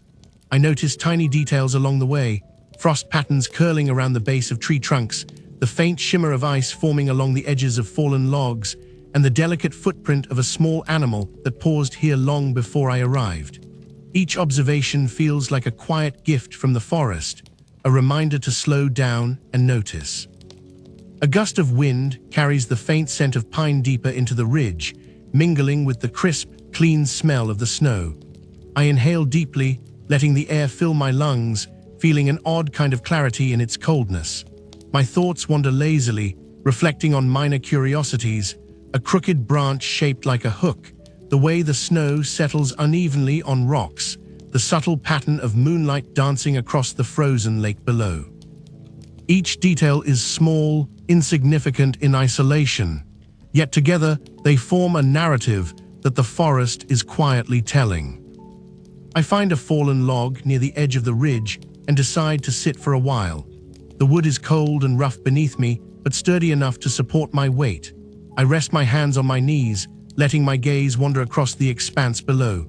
I notice tiny details along the way, frost patterns curling around the base of tree trunks, the faint shimmer of ice forming along the edges of fallen logs, and the delicate footprint of a small animal that paused here long before I arrived. Each observation feels like a quiet gift from the forest, a reminder to slow down and notice. A gust of wind carries the faint scent of pine deeper into the ridge, mingling with the crisp, clean smell of the snow. I inhale deeply, letting the air fill my lungs, feeling an odd kind of clarity in its coldness. My thoughts wander lazily, reflecting on minor curiosities, a crooked branch shaped like a hook, the way the snow settles unevenly on rocks, the subtle pattern of moonlight dancing across the frozen lake below. Each detail is small, insignificant in isolation, yet together they form a narrative that the forest is quietly telling. I find a fallen log near the edge of the ridge and decide to sit for a while. The wood is cold and rough beneath me, but sturdy enough to support my weight. I rest my hands on my knees, letting my gaze wander across the expanse below.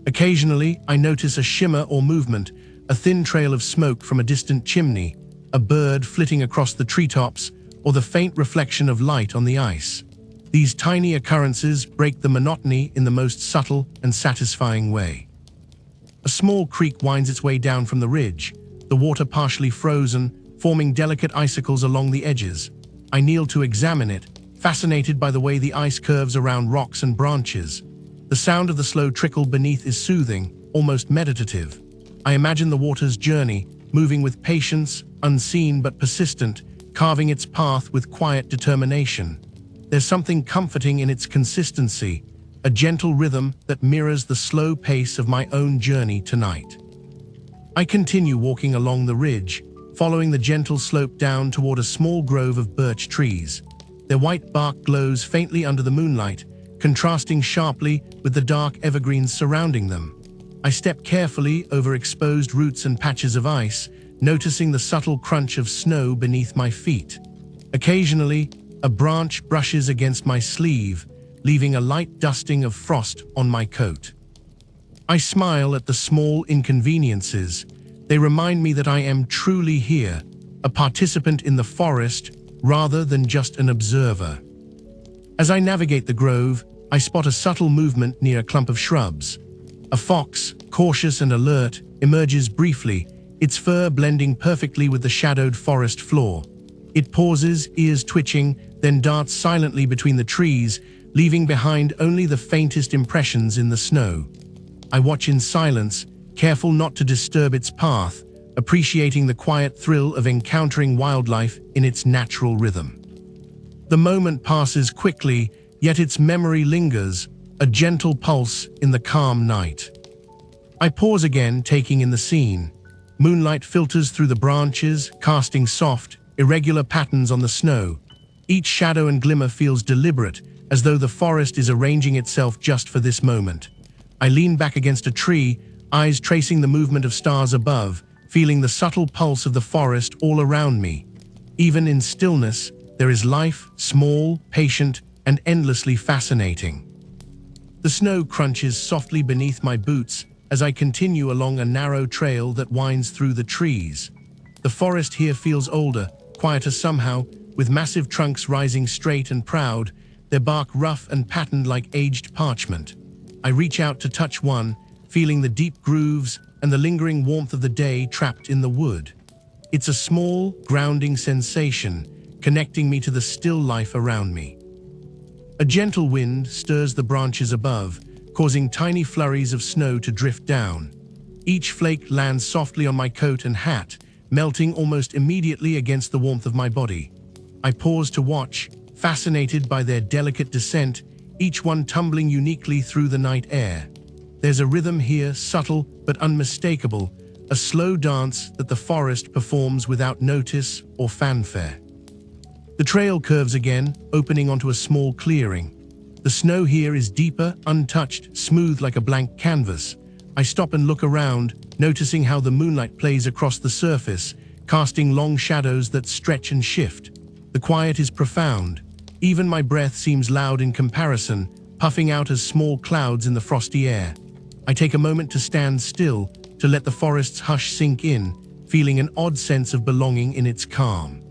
Occasionally, I notice a shimmer or movement, a thin trail of smoke from a distant chimney, a bird flitting across the treetops, or the faint reflection of light on the ice. These tiny occurrences break the monotony in the most subtle and satisfying way. A small creek winds its way down from the ridge, the water partially frozen, forming delicate icicles along the edges. I kneel to examine it, fascinated by the way the ice curves around rocks and branches. The sound of the slow trickle beneath is soothing, almost meditative. I imagine the water's journey, moving with patience, unseen but persistent, carving its path with quiet determination. There's something comforting in its consistency, a gentle rhythm that mirrors the slow pace of my own journey tonight. I continue walking along the ridge, following the gentle slope down toward a small grove of birch trees. Their white bark glows faintly under the moonlight, contrasting sharply with the dark evergreens surrounding them. I step carefully over exposed roots and patches of ice, noticing the subtle crunch of snow beneath my feet. Occasionally, a branch brushes against my sleeve, leaving a light dusting of frost on my coat. I smile at the small inconveniences. They remind me that I am truly here, a participant in the forest rather than just an observer. As I navigate the grove, I spot a subtle movement near a clump of shrubs. A fox, cautious and alert, emerges briefly, its fur blending perfectly with the shadowed forest floor. It pauses, ears twitching, then darts silently between the trees, leaving behind only the faintest impressions in the snow. I watch in silence, careful not to disturb its path, appreciating the quiet thrill of encountering wildlife in its natural rhythm. The moment passes quickly, yet its memory lingers, a gentle pulse in the calm night. I pause again, taking in the scene. Moonlight filters through the branches, casting soft, irregular patterns on the snow. Each shadow and glimmer feels deliberate, as though the forest is arranging itself just for this moment. I lean back against a tree, eyes tracing the movement of stars above, feeling the subtle pulse of the forest all around me. Even in stillness, there is life, small, patient, and endlessly fascinating. The snow crunches softly beneath my boots as I continue along a narrow trail that winds through the trees. The forest here feels older, quieter somehow, with massive trunks rising straight and proud, their bark rough and patterned like aged parchment. I reach out to touch one, feeling the deep grooves and the lingering warmth of the day trapped in the wood. It's a small, grounding sensation, connecting me to the still life around me. A gentle wind stirs the branches above, causing tiny flurries of snow to drift down. Each flake lands softly on my coat and hat, melting almost immediately against the warmth of my body. I pause to watch, fascinated by their delicate descent, each one tumbling uniquely through the night air. There's a rhythm here, subtle but unmistakable, a slow dance that the forest performs without notice or fanfare. The trail curves again, opening onto a small clearing. The snow here is deeper, untouched, smooth like a blank canvas. I stop and look around, noticing how the moonlight plays across the surface, casting long shadows that stretch and shift. The quiet is profound. Even my breath seems loud in comparison, puffing out as small clouds in the frosty air. I take a moment to stand still, to let the forest's hush sink in, feeling an odd sense of belonging in its calm.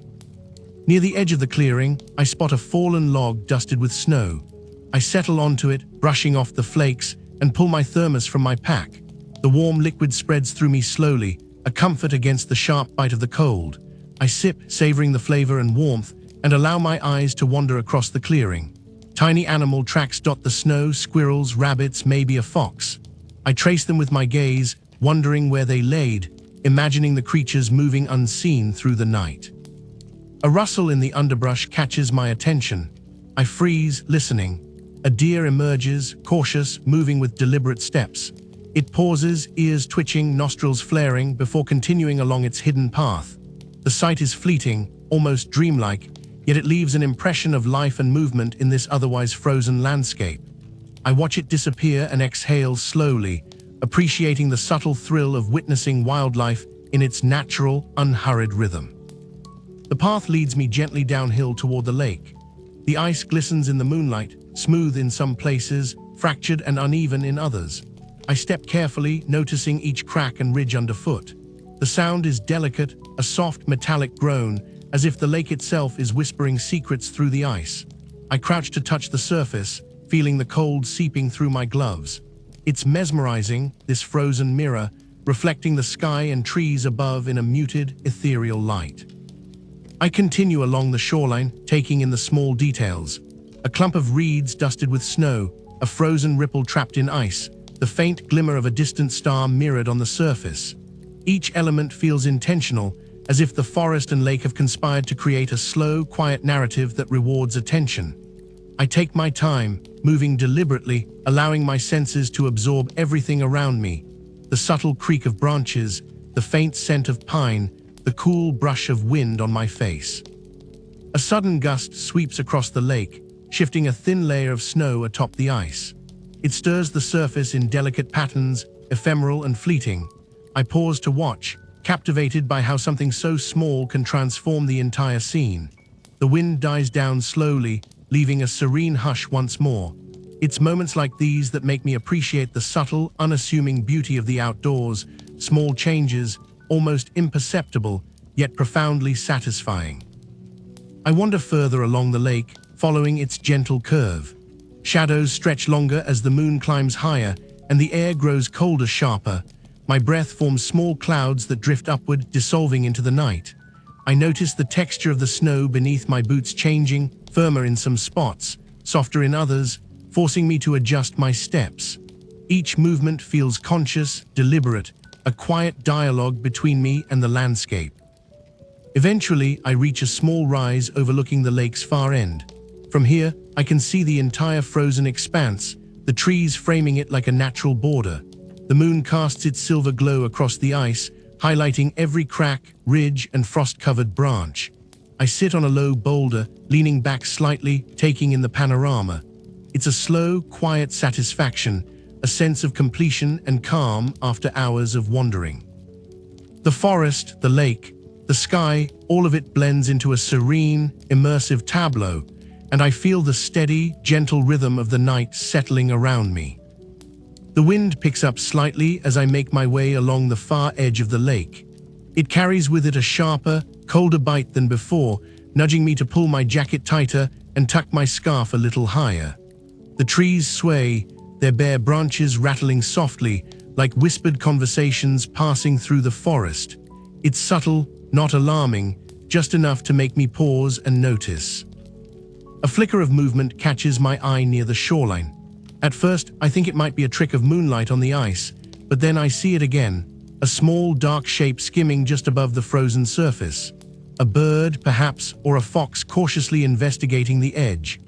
Near the edge of the clearing, I spot a fallen log dusted with snow. I settle onto it, brushing off the flakes, and pull my thermos from my pack. The warm liquid spreads through me slowly, a comfort against the sharp bite of the cold. I sip, savoring the flavor and warmth, and allow my eyes to wander across the clearing. Tiny animal tracks dot the snow, squirrels, rabbits, maybe a fox. I trace them with my gaze, wondering where they laid, imagining the creatures moving unseen through the night. A rustle in the underbrush catches my attention. I freeze, listening. A deer emerges, cautious, moving with deliberate steps. It pauses, ears twitching, nostrils flaring, before continuing along its hidden path. The sight is fleeting, almost dreamlike, yet it leaves an impression of life and movement in this otherwise frozen landscape. I watch it disappear and exhale slowly, appreciating the subtle thrill of witnessing wildlife in its natural, unhurried rhythm. The path leads me gently downhill toward the lake. The ice glistens in the moonlight, smooth in some places, fractured and uneven in others. I step carefully, noticing each crack and ridge underfoot. The sound is delicate, a soft metallic groan, as if the lake itself is whispering secrets through the ice. I crouch to touch the surface, feeling the cold seeping through my gloves. It's mesmerizing, this frozen mirror, reflecting the sky and trees above in a muted, ethereal light. I continue along the shoreline, taking in the small details. A clump of reeds dusted with snow, a frozen ripple trapped in ice, the faint glimmer of a distant star mirrored on the surface. Each element feels intentional, as if the forest and lake have conspired to create a slow, quiet narrative that rewards attention. I take my time, moving deliberately, allowing my senses to absorb everything around me. The subtle creak of branches, the faint scent of pine, the cool brush of wind on my face. A sudden gust sweeps across the lake, shifting a thin layer of snow atop the ice. It stirs the surface in delicate patterns, ephemeral and fleeting. I pause to watch, captivated by how something so small can transform the entire scene. The wind dies down slowly, leaving a serene hush once more. It's moments like these that make me appreciate the subtle, unassuming beauty of the outdoors, small changes, almost imperceptible, yet profoundly satisfying. I wander further along the lake, following its gentle curve. Shadows stretch longer as the moon climbs higher, and the air grows colder, sharper. My breath forms small clouds that drift upward, dissolving into the night. I notice the texture of the snow beneath my boots changing, firmer in some spots, softer in others, forcing me to adjust my steps. Each movement feels conscious, deliberate, a quiet dialogue between me and the landscape. Eventually, I reach a small rise overlooking the lake's far end. From here, I can see the entire frozen expanse, the trees framing it like a natural border. The moon casts its silver glow across the ice, highlighting every crack, ridge, and frost-covered branch. I sit on a low boulder, leaning back slightly, taking in the panorama. It's a slow, quiet satisfaction, a sense of completion and calm after hours of wandering. The forest, the lake, the sky, all of it blends into a serene, immersive tableau, and I feel the steady, gentle rhythm of the night settling around me. The wind picks up slightly as I make my way along the far edge of the lake. It carries with it a sharper, colder bite than before, nudging me to pull my jacket tighter and tuck my scarf a little higher. The trees sway, their bare branches rattling softly, like whispered conversations passing through the forest. It's subtle, not alarming, just enough to make me pause and notice. A flicker of movement catches my eye near the shoreline. At first, I think it might be a trick of moonlight on the ice, but then I see it again, a small dark shape skimming just above the frozen surface. A bird, perhaps, or a fox cautiously investigating the edge.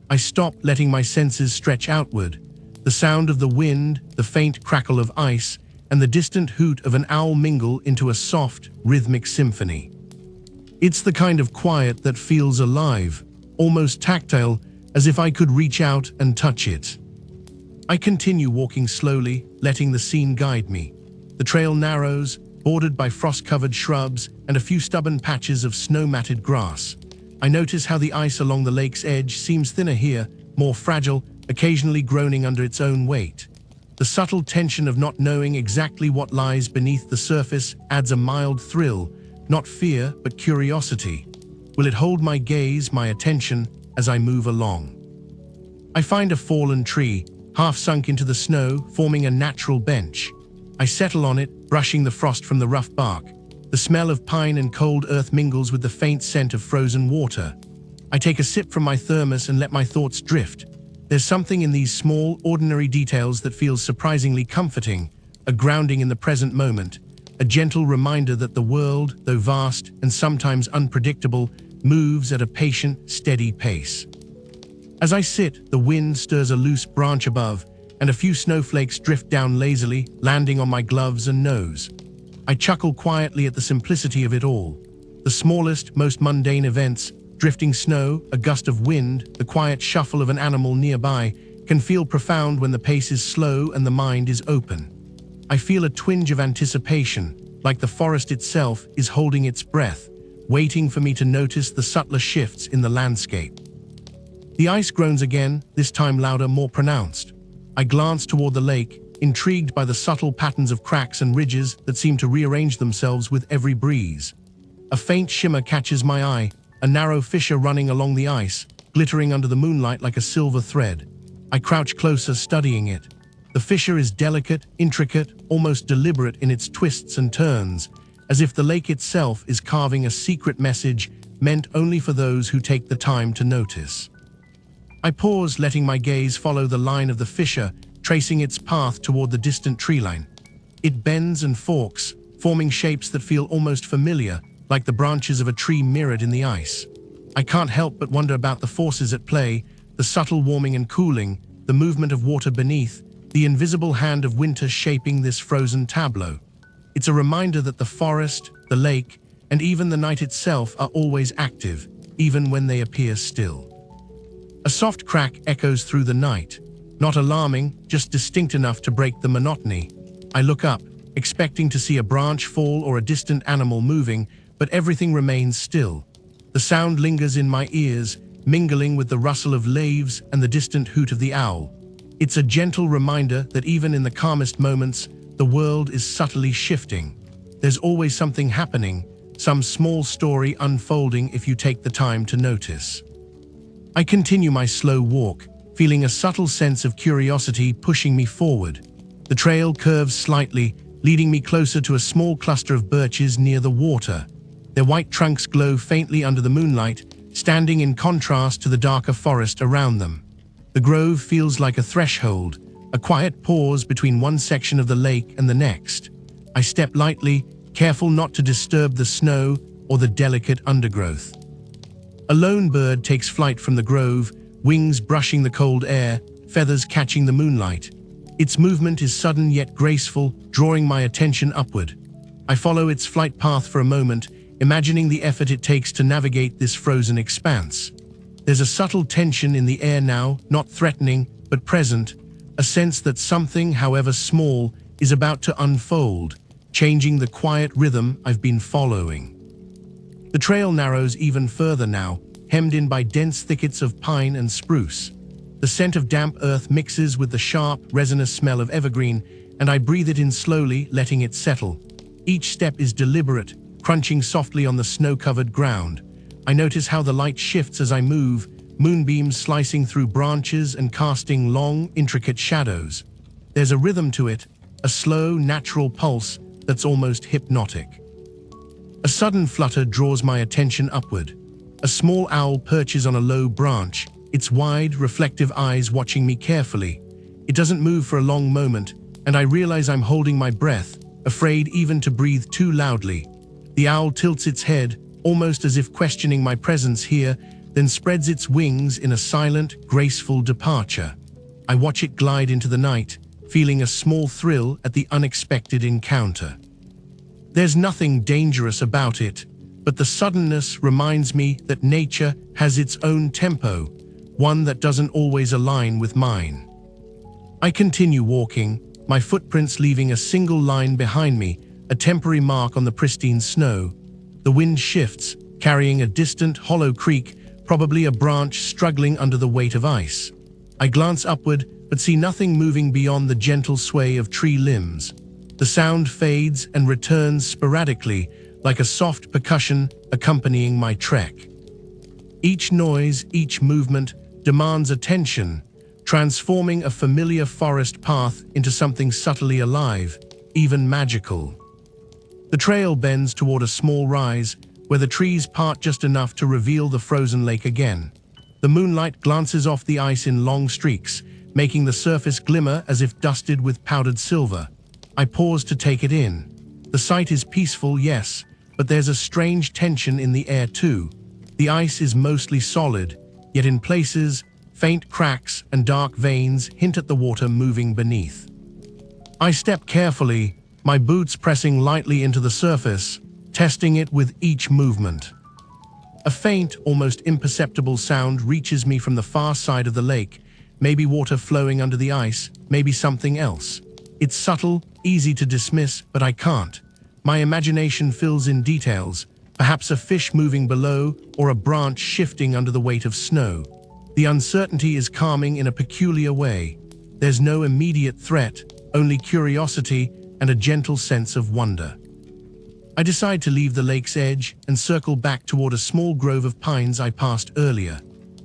I stop, letting my senses stretch outward. The sound of the wind, the faint crackle of ice, and the distant hoot of an owl mingle into a soft, rhythmic symphony. It's the kind of quiet that feels alive, almost tactile, as if I could reach out and touch it. I continue walking slowly, letting the scene guide me. The trail narrows, bordered by frost-covered shrubs and a few stubborn patches of snow-matted grass. I notice how the ice along the lake's edge seems thinner here, more fragile, occasionally groaning under its own weight. The subtle tension of not knowing exactly what lies beneath the surface adds a mild thrill, not fear, but curiosity. Will it hold my gaze, my attention, as I move along? I find a fallen tree, half sunk into the snow, forming a natural bench. I settle on it, brushing the frost from the rough bark. The smell of pine and cold earth mingles with the faint scent of frozen water. I take a sip from my thermos and let my thoughts drift. There's something in these small, ordinary details that feels surprisingly comforting, a grounding in the present moment, a gentle reminder that the world, though vast and sometimes unpredictable, moves at a patient, steady pace. As I sit, the wind stirs a loose branch above, and a few snowflakes drift down lazily, landing on my gloves and nose. I chuckle quietly at the simplicity of it all. The smallest, most mundane events, drifting snow, a gust of wind, the quiet shuffle of an animal nearby, can feel profound when the pace is slow and the mind is open. I feel a twinge of anticipation, like the forest itself is holding its breath, waiting for me to notice the subtler shifts in the landscape. The ice groans again, this time louder, more pronounced. I glance toward the lake, intrigued by the subtle patterns of cracks and ridges that seem to rearrange themselves with every breeze. A faint shimmer catches my eye, a narrow fissure running along the ice, glittering under the moonlight like a silver thread. I crouch closer, studying it. The fissure is delicate, intricate, almost deliberate in its twists and turns, as if the lake itself is carving a secret message meant only for those who take the time to notice. I pause, letting my gaze follow the line of the fissure, tracing its path toward the distant treeline. It bends and forks, forming shapes that feel almost familiar, like the branches of a tree mirrored in the ice. I can't help but wonder about the forces at play, the subtle warming and cooling, the movement of water beneath, the invisible hand of winter shaping this frozen tableau. It's a reminder that the forest, the lake, and even the night itself are always active, even when they appear still. A soft crack echoes through the night, not alarming, just distinct enough to break the monotony. I look up, expecting to see a branch fall or a distant animal moving, but everything remains still. The sound lingers in my ears, mingling with the rustle of leaves and the distant hoot of the owl. It's a gentle reminder that even in the calmest moments, the world is subtly shifting. There's always something happening, some small story unfolding if you take the time to notice. I continue my slow walk, feeling a subtle sense of curiosity pushing me forward. The trail curves slightly, leading me closer to a small cluster of birches near the water. Their white trunks glow faintly under the moonlight, standing in contrast to the darker forest around them. The grove feels like a threshold, a quiet pause between one section of the lake and the next. I step lightly, careful not to disturb the snow or the delicate undergrowth. A lone bird takes flight from the grove, wings brushing the cold air, feathers catching the moonlight. Its movement is sudden yet graceful, drawing my attention upward. I follow its flight path for a moment, imagining the effort it takes to navigate this frozen expanse. There's a subtle tension in the air now, not threatening, but present, a sense that something, however small, is about to unfold, changing the quiet rhythm I've been following. The trail narrows even further now, hemmed in by dense thickets of pine and spruce. The scent of damp earth mixes with the sharp, resinous smell of evergreen, and I breathe it in slowly, letting it settle. Each step is deliberate, crunching softly on the snow-covered ground. I notice how the light shifts as I move, moonbeams slicing through branches and casting long, intricate shadows. There's a rhythm to it, a slow, natural pulse that's almost hypnotic. A sudden flutter draws my attention upward. A small owl perches on a low branch, its wide, reflective eyes watching me carefully. It doesn't move for a long moment, and I realize I'm holding my breath, afraid even to breathe too loudly. The owl tilts its head, almost as if questioning my presence here, then spreads its wings in a silent, graceful departure. I watch it glide into the night, feeling a small thrill at the unexpected encounter. There's nothing dangerous about it, but the suddenness reminds me that nature has its own tempo, one that doesn't always align with mine. I continue walking, my footprints leaving a single line behind me, a temporary mark on the pristine snow. The wind shifts, carrying a distant, hollow creak, probably a branch struggling under the weight of ice. I glance upward, but see nothing moving beyond the gentle sway of tree limbs. The sound fades and returns sporadically, like a soft percussion accompanying my trek. Each noise, each movement demands attention, transforming a familiar forest path into something subtly alive, even magical. The trail bends toward a small rise, where the trees part just enough to reveal the frozen lake again. The moonlight glances off the ice in long streaks, making the surface glimmer as if dusted with powdered silver. I pause to take it in. The sight is peaceful, yes, but there's a strange tension in the air too. The ice is mostly solid, yet in places, faint cracks and dark veins hint at the water moving beneath. I step carefully, my boots pressing lightly into the surface, testing it with each movement. A faint, almost imperceptible sound reaches me from the far side of the lake, maybe water flowing under the ice, maybe something else. It's subtle, easy to dismiss, but I can't. My imagination fills in details, perhaps a fish moving below or a branch shifting under the weight of snow. The uncertainty is calming in a peculiar way. There's no immediate threat, only curiosity and a gentle sense of wonder. I decide to leave the lake's edge and circle back toward a small grove of pines I passed earlier.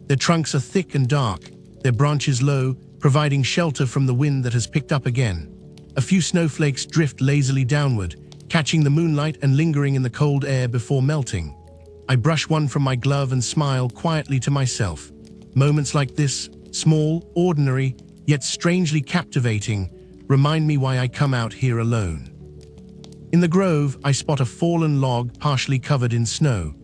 Their trunks are thick and dark, their branches low, providing shelter from the wind that has picked up again. A few snowflakes drift lazily downward, catching the moonlight and lingering in the cold air before melting. I brush one from my glove and smile quietly to myself. Moments like this, small, ordinary, yet strangely captivating, remind me why I come out here alone. In the grove, I spot a fallen log partially covered in snow.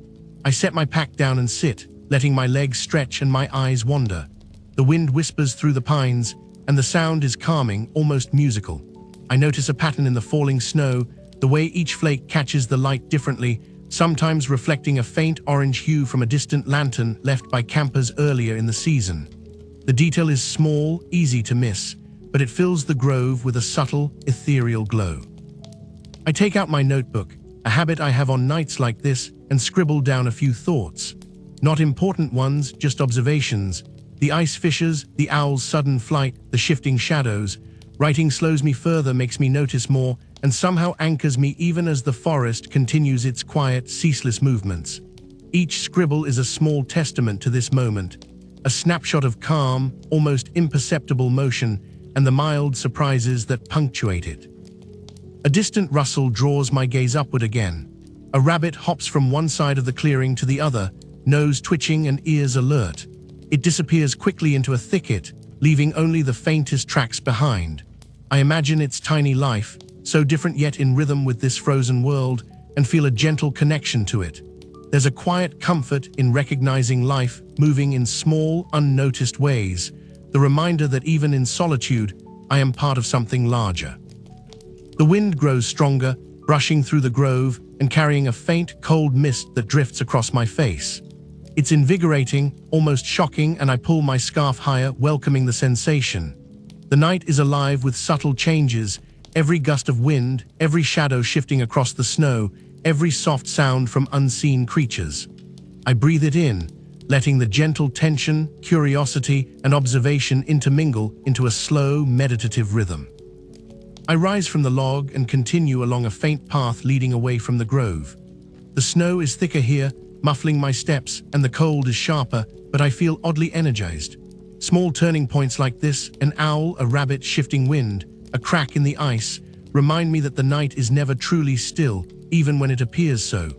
I set my pack down and sit, letting my legs stretch and my eyes wander. The wind whispers through the pines, and the sound is calming, almost musical. I notice a pattern in the falling snow, the way each flake catches the light differently, sometimes reflecting a faint orange hue from a distant lantern left by campers earlier in the season. The detail is small, easy to miss, but it fills the grove with a subtle, ethereal glow. I take out my notebook, a habit I have on nights like this, and scribble down a few thoughts. Not important ones, just observations. The ice fissures, the owl's sudden flight, the shifting shadows. Writing slows me further, makes me notice more, and somehow anchors me even as the forest continues its quiet, ceaseless movements. Each scribble is a small testament to this moment, a snapshot of calm, almost imperceptible motion, and the mild surprises that punctuate it. A distant rustle draws my gaze upward again. A rabbit hops from one side of the clearing to the other, nose twitching and ears alert. It disappears quickly into a thicket, leaving only the faintest tracks behind. I imagine its tiny life, so different yet in rhythm with this frozen world, and feel a gentle connection to it. There's a quiet comfort in recognizing life moving in small, unnoticed ways, the reminder that even in solitude, I am part of something larger. The wind grows stronger, brushing through the grove and carrying a faint, cold mist that drifts across my face. It's invigorating, almost shocking, and I pull my scarf higher, welcoming the sensation. The night is alive with subtle changes, every gust of wind, every shadow shifting across the snow, every soft sound from unseen creatures. I breathe it in, letting the gentle tension, curiosity, and observation intermingle into a slow, meditative rhythm. I rise from the log and continue along a faint path leading away from the grove. The snow is thicker here, muffling my steps, and the cold is sharper, but I feel oddly energized. Small turning points like this, an owl, a rabbit, shifting wind, a crack in the ice, remind me that the night is never truly still, even when it appears so.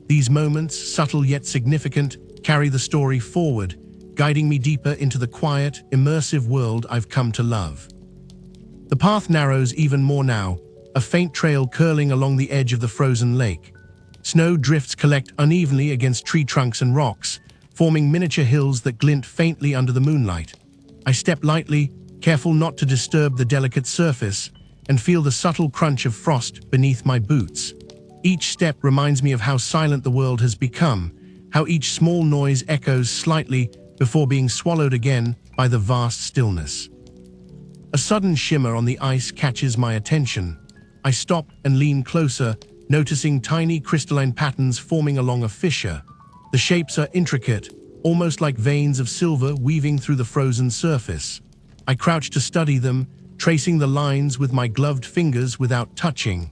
These moments, subtle yet significant, carry the story forward, guiding me deeper into the quiet, immersive world I've come to love. The path narrows even more now, a faint trail curling along the edge of the frozen lake. Snow drifts collect unevenly against tree trunks and rocks, forming miniature hills that glint faintly under the moonlight. I step lightly, careful not to disturb the delicate surface, and feel the subtle crunch of frost beneath my boots. Each step reminds me of how silent the world has become, how each small noise echoes slightly before being swallowed again by the vast stillness. A sudden shimmer on the ice catches my attention. I stop and lean closer, noticing tiny crystalline patterns forming along a fissure. The shapes are intricate, almost like veins of silver weaving through the frozen surface. I crouch to study them, tracing the lines with my gloved fingers without touching.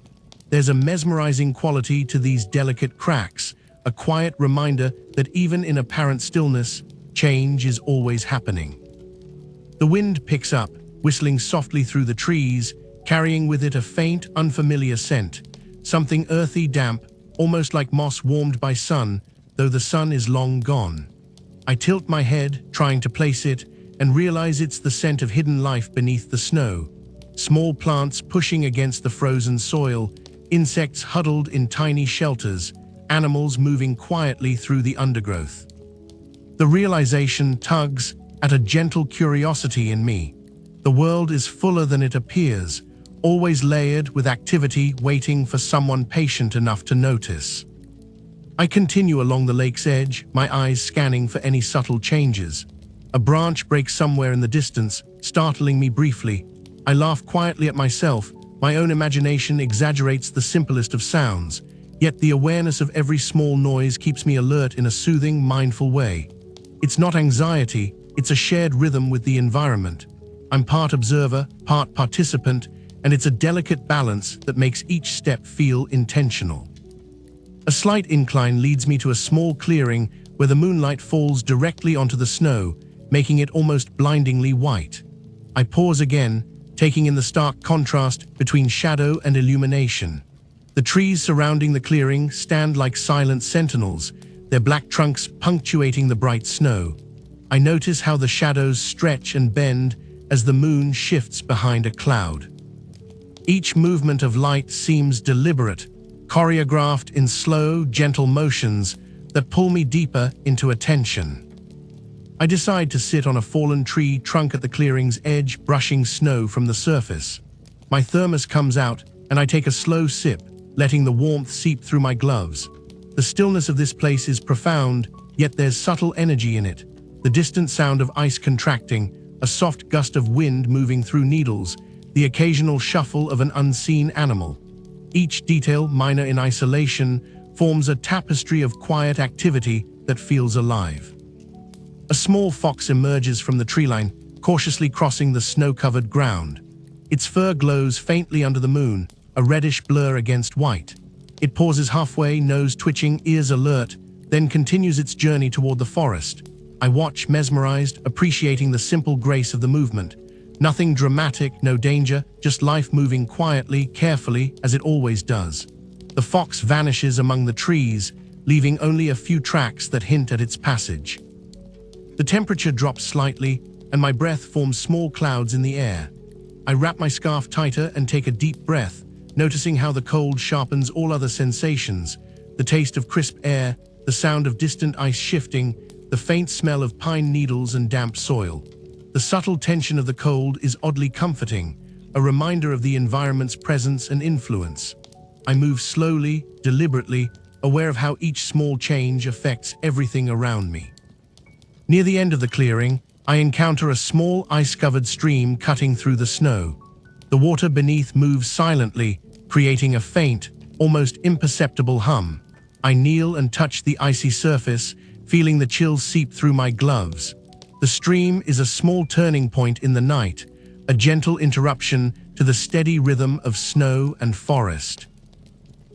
There's a mesmerizing quality to these delicate cracks, a quiet reminder that even in apparent stillness, change is always happening. The wind picks up, whistling softly through the trees, carrying with it a faint, unfamiliar scent, something earthy, damp, almost like moss warmed by sun, though the sun is long gone. I tilt my head, trying to place it, and realize it's the scent of hidden life beneath the snow. Small plants pushing against the frozen soil, insects huddled in tiny shelters, animals moving quietly through the undergrowth. The realization tugs at a gentle curiosity in me. The world is fuller than it appears, always layered with activity waiting for someone patient enough to notice. I continue along the lake's edge, my eyes scanning for any subtle changes. A branch breaks somewhere in the distance, startling me briefly. I laugh quietly at myself. My own imagination exaggerates the simplest of sounds, yet the awareness of every small noise keeps me alert in a soothing, mindful way. It's not anxiety, It's a shared rhythm with the environment. I'm part observer, part participant, and it's a delicate balance that makes each step feel intentional. A slight incline leads me to a small clearing where the moonlight falls directly onto the snow, making it almost blindingly white. I pause again, taking in the stark contrast between shadow and illumination. The trees surrounding the clearing stand like silent sentinels, their black trunks punctuating the bright snow. I notice how the shadows stretch and bend as the moon shifts behind a cloud. Each movement of light seems deliberate, choreographed in slow, gentle motions that pull me deeper into attention. I decide to sit on a fallen tree trunk at the clearing's edge, brushing snow from the surface. My thermos comes out, and I take a slow sip, letting the warmth seep through my gloves. The stillness of this place is profound, yet there's subtle energy in it. The distant sound of ice contracting, a soft gust of wind moving through needles, the occasional shuffle of an unseen animal. Each detail, minor in isolation, forms a tapestry of quiet activity that feels alive. A small fox emerges from the treeline, cautiously crossing the snow-covered ground. Its fur glows faintly under the moon, a reddish blur against white. It pauses halfway, nose twitching, ears alert, then continues its journey toward the forest. I watch, mesmerized, appreciating the simple grace of the movement. Nothing dramatic, no danger, just life moving quietly, carefully, as it always does. The fox vanishes among the trees, leaving only a few tracks that hint at its passage. The temperature drops slightly, and my breath forms small clouds in the air. I wrap my scarf tighter and take a deep breath, noticing how the cold sharpens all other sensations: the taste of crisp air, the sound of distant ice shifting, the faint smell of pine needles and damp soil. The subtle tension of the cold is oddly comforting, a reminder of the environment's presence and influence. I move slowly, deliberately, aware of how each small change affects everything around me. Near the end of the clearing, I encounter a small ice-covered stream cutting through the snow. The water beneath moves silently, creating a faint, almost imperceptible hum. I kneel and touch the icy surface, feeling the chill seep through my gloves. The stream is a small turning point in the night, a gentle interruption to the steady rhythm of snow and forest.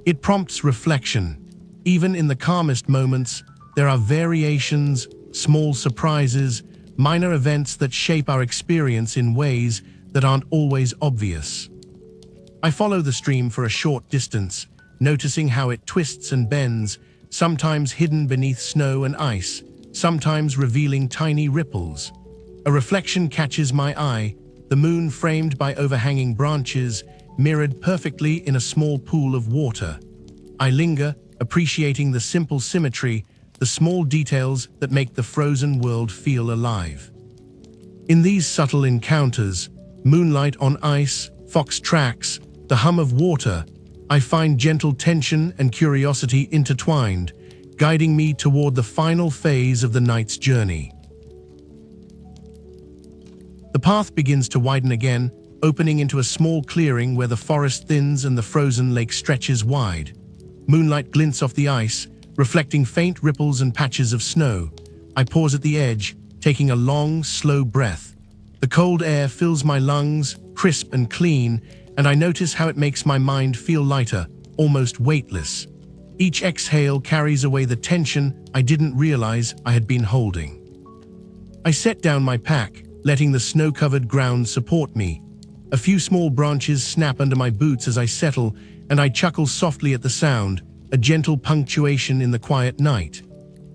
It prompts reflection. Even in the calmest moments, there are variations, small surprises, minor events that shape our experience in ways that aren't always obvious. I follow the stream for a short distance, noticing how it twists and bends, sometimes hidden beneath snow and ice, sometimes revealing tiny ripples. A reflection catches my eye, the moon framed by overhanging branches, mirrored perfectly in a small pool of water. I linger, appreciating the simple symmetry, the small details that make the frozen world feel alive. In these subtle encounters, moonlight on ice, fox tracks, the hum of water, I find gentle tension and curiosity intertwined, guiding me toward the final phase of the night's journey. The path begins to widen again, opening into a small clearing where the forest thins and the frozen lake stretches wide. Moonlight glints off the ice, reflecting faint ripples and patches of snow. I pause at the edge, taking a long, slow breath. The cold air fills my lungs, crisp and clean, and I notice how it makes my mind feel lighter, almost weightless. Each exhale carries away the tension I didn't realize I had been holding. I set down my pack, letting the snow-covered ground support me. A few small branches snap under my boots as I settle, and I chuckle softly at the sound, a gentle punctuation in the quiet night.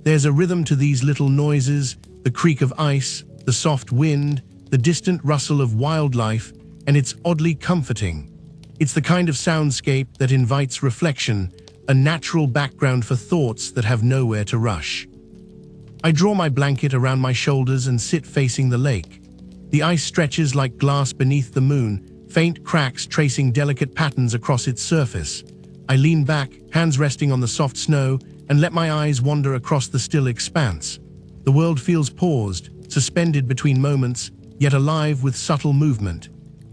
There's a rhythm to these little noises, the creak of ice, the soft wind, the distant rustle of wildlife, and it's oddly comforting. It's the kind of soundscape that invites reflection, a natural background for thoughts that have nowhere to rush. I draw my blanket around my shoulders and sit facing the lake. The ice stretches like glass beneath the moon, faint cracks tracing delicate patterns across its surface. I lean back, hands resting on the soft snow, and let my eyes wander across the still expanse. The world feels paused, suspended between moments, yet alive with subtle movement.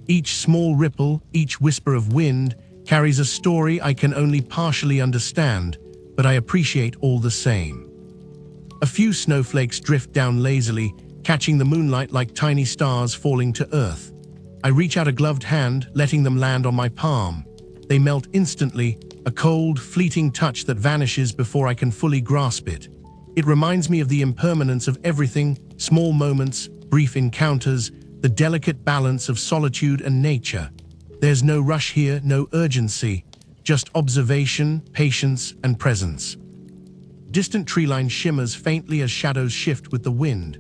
Each small ripple, each whisper of wind, carries a story I can only partially understand, but I appreciate all the same. A few snowflakes drift down lazily, catching the moonlight like tiny stars falling to earth. I reach out a gloved hand, letting them land on my palm. They melt instantly, a cold, fleeting touch that vanishes before I can fully grasp it. It reminds me of the impermanence of everything, small moments, brief encounters, the delicate balance of solitude and nature. There's no rush here, no urgency, just observation, patience, and presence. Distant tree line shimmers faintly as shadows shift with the wind.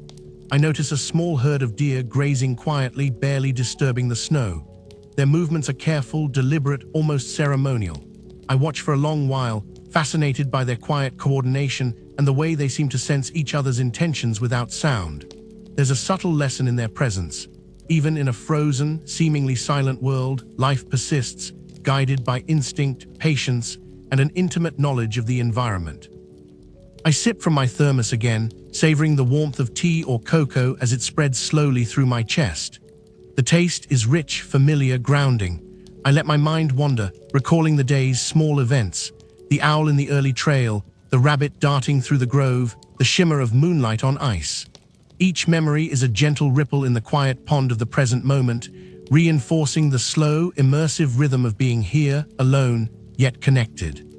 I notice a small herd of deer grazing quietly, barely disturbing the snow. Their movements are careful, deliberate, almost ceremonial. I watch for a long while, fascinated by their quiet coordination and the way they seem to sense each other's intentions without sound. There's a subtle lesson in their presence. Even in a frozen, seemingly silent world, life persists, guided by instinct, patience, and an intimate knowledge of the environment. I sip from my thermos again, savoring the warmth of tea or cocoa as it spreads slowly through my chest. The taste is rich, familiar, grounding. I let my mind wander, recalling the day's small events, the owl in the early trail, the rabbit darting through the grove, the shimmer of moonlight on ice. Each memory is a gentle ripple in the quiet pond of the present moment, reinforcing the slow, immersive rhythm of being here, alone, yet connected.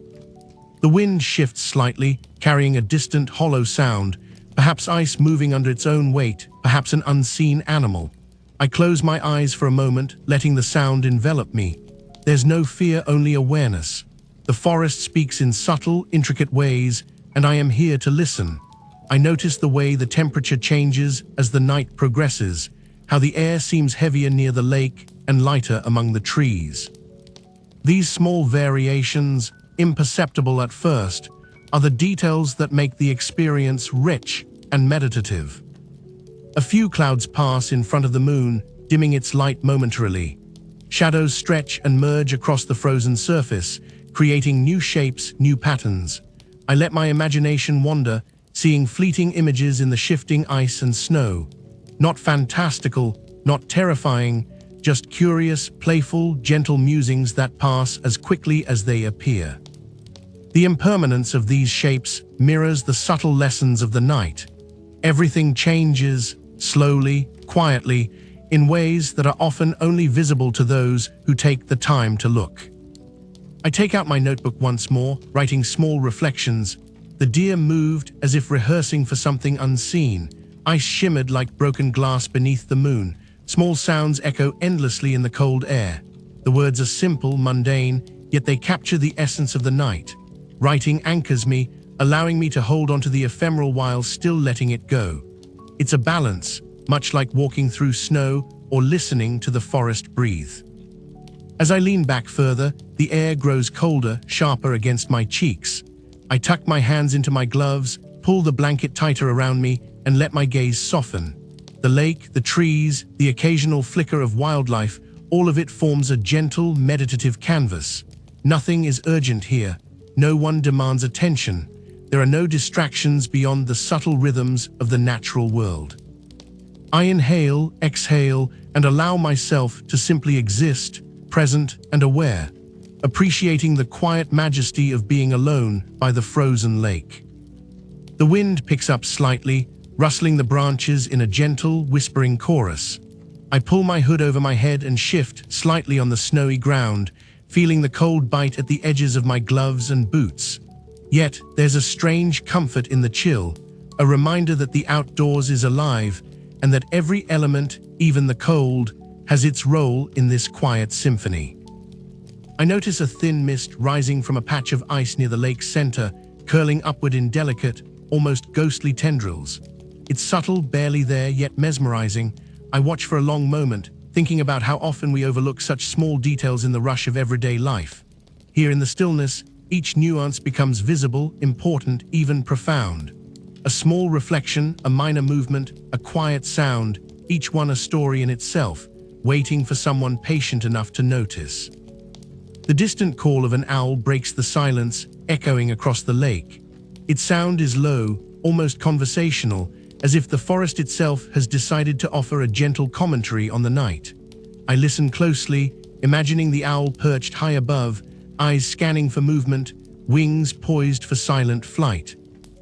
The wind shifts slightly, carrying a distant, hollow sound, perhaps ice moving under its own weight, perhaps an unseen animal. I close my eyes for a moment, letting the sound envelop me. There's no fear, only awareness. The forest speaks in subtle, intricate ways, and I am here to listen. I notice the way the temperature changes as the night progresses, how the air seems heavier near the lake and lighter among the trees. These small variations, imperceptible at first, are the details that make the experience rich and meditative. A few clouds pass in front of the moon, dimming its light momentarily. Shadows stretch and merge across the frozen surface, creating new shapes, new patterns. I let my imagination wander, seeing fleeting images in the shifting ice and snow. Not fantastical, not terrifying, just curious, playful, gentle musings that pass as quickly as they appear. The impermanence of these shapes mirrors the subtle lessons of the night. Everything changes, slowly, quietly, in ways that are often only visible to those who take the time to look. I take out my notebook once more, writing small reflections. The deer moved as if rehearsing for something unseen. Ice shimmered like broken glass beneath the moon. Small sounds echo endlessly in the cold air. The words are simple, mundane, yet they capture the essence of the night. Writing anchors me, allowing me to hold onto the ephemeral while still letting it go. It's a balance, much like walking through snow or listening to the forest breathe. As I lean back further, the air grows colder, sharper against my cheeks. I tuck my hands into my gloves, pull the blanket tighter around me, and let my gaze soften. The lake, the trees, the occasional flicker of wildlife, all of it forms a gentle, meditative canvas. Nothing is urgent here. No one demands attention. There are no distractions beyond the subtle rhythms of the natural world. I inhale, exhale, and allow myself to simply exist, present and aware, appreciating the quiet majesty of being alone by the frozen lake. The wind picks up slightly, rustling the branches in a gentle, whispering chorus. I pull my hood over my head and shift slightly on the snowy ground, feeling the cold bite at the edges of my gloves and boots. Yet, there's a strange comfort in the chill, a reminder that the outdoors is alive, and that every element, even the cold, has its role in this quiet symphony. I notice a thin mist rising from a patch of ice near the lake's center, curling upward in delicate, almost ghostly tendrils. It's subtle, barely there, yet mesmerizing. I watch for a long moment, thinking about how often we overlook such small details in the rush of everyday life. Here in the stillness, each nuance becomes visible, important, even profound. A small reflection, a minor movement, a quiet sound, each one a story in itself, waiting for someone patient enough to notice. The distant call of an owl breaks the silence, echoing across the lake. Its sound is low, almost conversational, as if the forest itself has decided to offer a gentle commentary on the night. I listen closely, imagining the owl perched high above, eyes scanning for movement, wings poised for silent flight.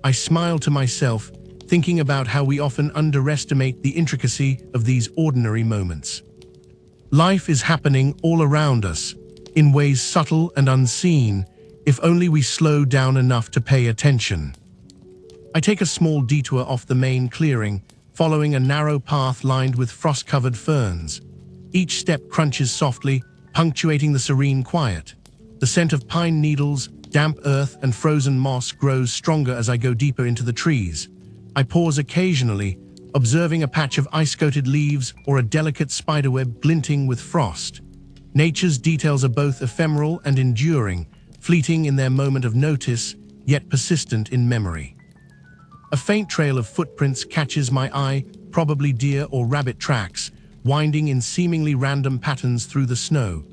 I smile to myself, thinking about how we often underestimate the intricacy of these ordinary moments. Life is happening all around us, in ways subtle and unseen, if only we slow down enough to pay attention. I take a small detour off the main clearing, following a narrow path lined with frost-covered ferns. Each step crunches softly, punctuating the serene quiet. The scent of pine needles, damp earth, and frozen moss grows stronger as I go deeper into the trees. I pause occasionally, observing a patch of ice-coated leaves or a delicate spiderweb glinting with frost. Nature's details are both ephemeral and enduring, fleeting in their moment of notice, yet persistent in memory. A faint trail of footprints catches my eye, probably deer or rabbit tracks, winding in seemingly random patterns through the snow.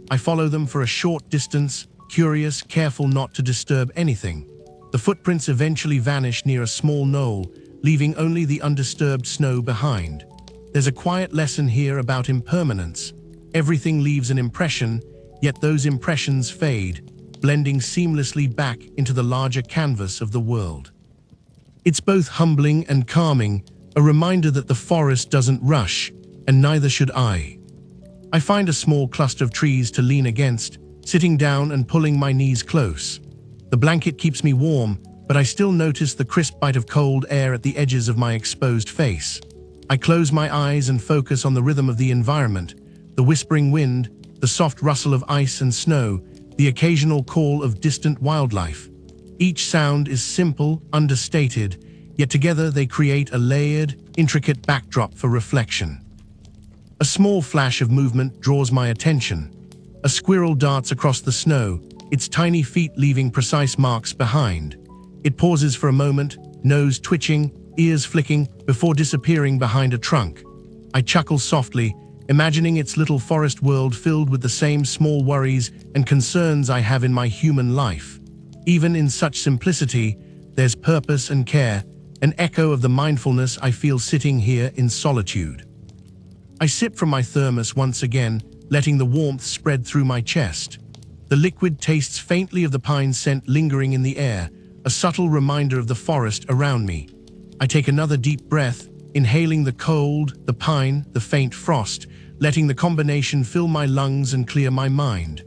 I follow them for a short distance, curious, careful not to disturb anything. The footprints eventually vanish near a small knoll, leaving only the undisturbed snow behind. There's a quiet lesson here about impermanence. Everything leaves an impression, yet those impressions fade, blending seamlessly back into the larger canvas of the world. It's both humbling and calming, a reminder that the forest doesn't rush, and neither should I. I find a small cluster of trees to lean against, sitting down and pulling my knees close. The blanket keeps me warm, but I still notice the crisp bite of cold air at the edges of my exposed face. I close my eyes and focus on the rhythm of the environment, the whispering wind, the soft rustle of ice and snow, the occasional call of distant wildlife. Each sound is simple, understated, yet together they create a layered, intricate backdrop for reflection. A small flash of movement draws my attention. A squirrel darts across the snow, its tiny feet leaving precise marks behind. It pauses for a moment, nose twitching, ears flicking, before disappearing behind a trunk. I chuckle softly, imagining its little forest world filled with the same small worries and concerns I have in my human life. Even in such simplicity, there's purpose and care, an echo of the mindfulness I feel sitting here in solitude. I sip from my thermos once again, letting the warmth spread through my chest. The liquid tastes faintly of the pine scent lingering in the air, a subtle reminder of the forest around me. I take another deep breath, inhaling the cold, the pine, the faint frost, letting the combination fill my lungs and clear my mind.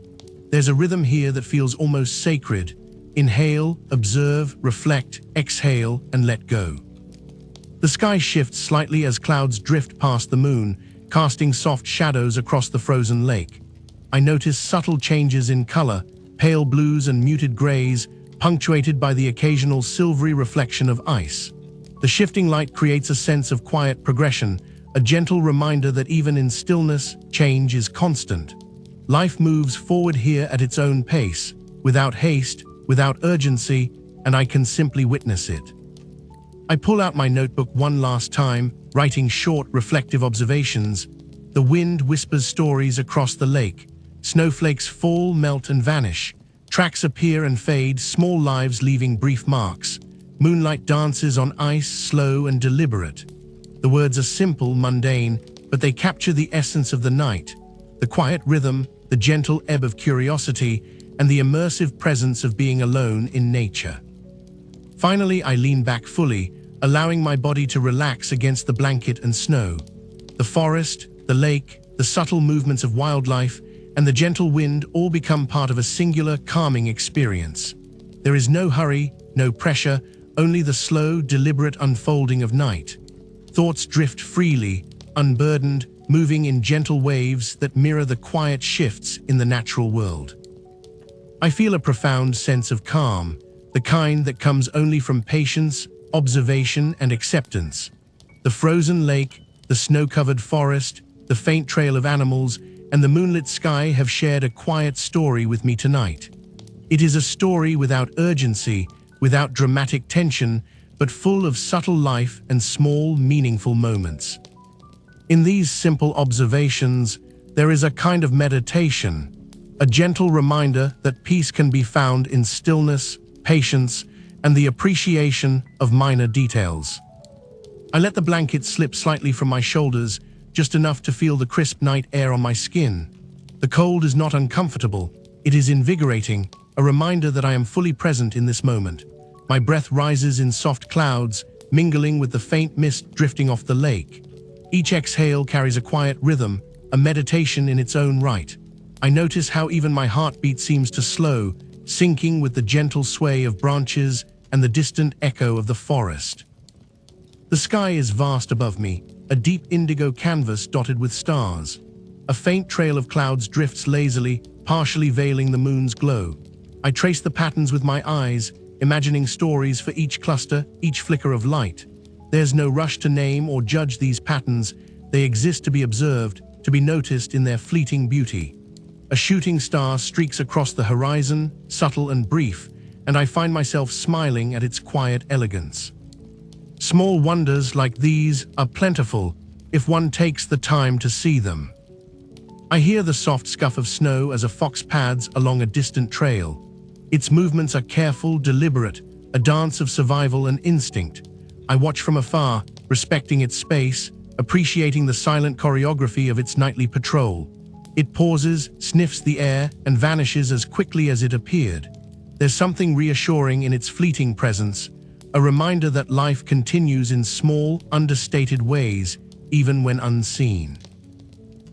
There's a rhythm here that feels almost sacred. Inhale, observe, reflect, exhale, and let go. The sky shifts slightly as clouds drift past the moon, casting soft shadows across the frozen lake. I notice subtle changes in color, pale blues and muted grays, punctuated by the occasional silvery reflection of ice. The shifting light creates a sense of quiet progression, a gentle reminder that even in stillness, change is constant. Life moves forward here at its own pace, without haste, without urgency, and I can simply witness it. I pull out my notebook one last time, writing short, reflective observations. The wind whispers stories across the lake. Snowflakes fall, melt, and vanish. Tracks appear and fade, small lives leaving brief marks. Moonlight dances on ice, slow and deliberate. The words are simple, mundane, but they capture the essence of the night. The quiet rhythm, the gentle ebb of curiosity, and the immersive presence of being alone in nature. Finally, I lean back fully, allowing my body to relax against the blanket and snow. The forest, the lake, the subtle movements of wildlife, and the gentle wind all become part of a singular, calming experience. There is no hurry, no pressure, only the slow, deliberate unfolding of night. Thoughts drift freely, unburdened, moving in gentle waves that mirror the quiet shifts in the natural world. I feel a profound sense of calm, the kind that comes only from patience, observation, and acceptance. The frozen lake, the snow-covered forest, the faint trail of animals, and the moonlit sky have shared a quiet story with me tonight. It is a story without urgency, without dramatic tension, but full of subtle life and small, meaningful moments. In these simple observations, there is a kind of meditation, a gentle reminder that peace can be found in stillness, patience, and the appreciation of minor details. I let the blanket slip slightly from my shoulders, just enough to feel the crisp night air on my skin. The cold is not uncomfortable, it is invigorating, a reminder that I am fully present in this moment. My breath rises in soft clouds, mingling with the faint mist drifting off the lake. Each exhale carries a quiet rhythm, a meditation in its own right. I notice how even my heartbeat seems to slow, syncing with the gentle sway of branches and the distant echo of the forest. The sky is vast above me, a deep indigo canvas dotted with stars. A faint trail of clouds drifts lazily, partially veiling the moon's glow. I trace the patterns with my eyes, imagining stories for each cluster, each flicker of light. There's no rush to name or judge these patterns. They exist to be observed, to be noticed in their fleeting beauty. A shooting star streaks across the horizon, subtle and brief, and I find myself smiling at its quiet elegance. Small wonders like these are plentiful if one takes the time to see them. I hear the soft scuff of snow as a fox pads along a distant trail. Its movements are careful, deliberate, a dance of survival and instinct. I watch from afar, respecting its space, appreciating the silent choreography of its nightly patrol. It pauses, sniffs the air, and vanishes as quickly as it appeared. There's something reassuring in its fleeting presence, a reminder that life continues in small, understated ways, even when unseen.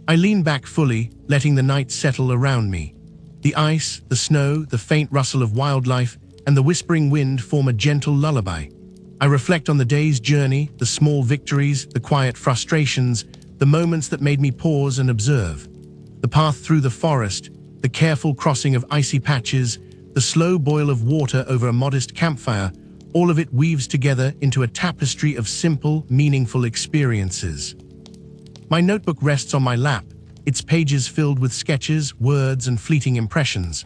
I lean back fully, letting the night settle around me. The ice, the snow, the faint rustle of wildlife, and the whispering wind form a gentle lullaby. I reflect on the day's journey, the small victories, the quiet frustrations, the moments that made me pause and observe. The path through the forest, the careful crossing of icy patches, the slow boil of water over a modest campfire, all of it weaves together into a tapestry of simple, meaningful experiences. My notebook rests on my lap, its pages filled with sketches, words, and fleeting impressions.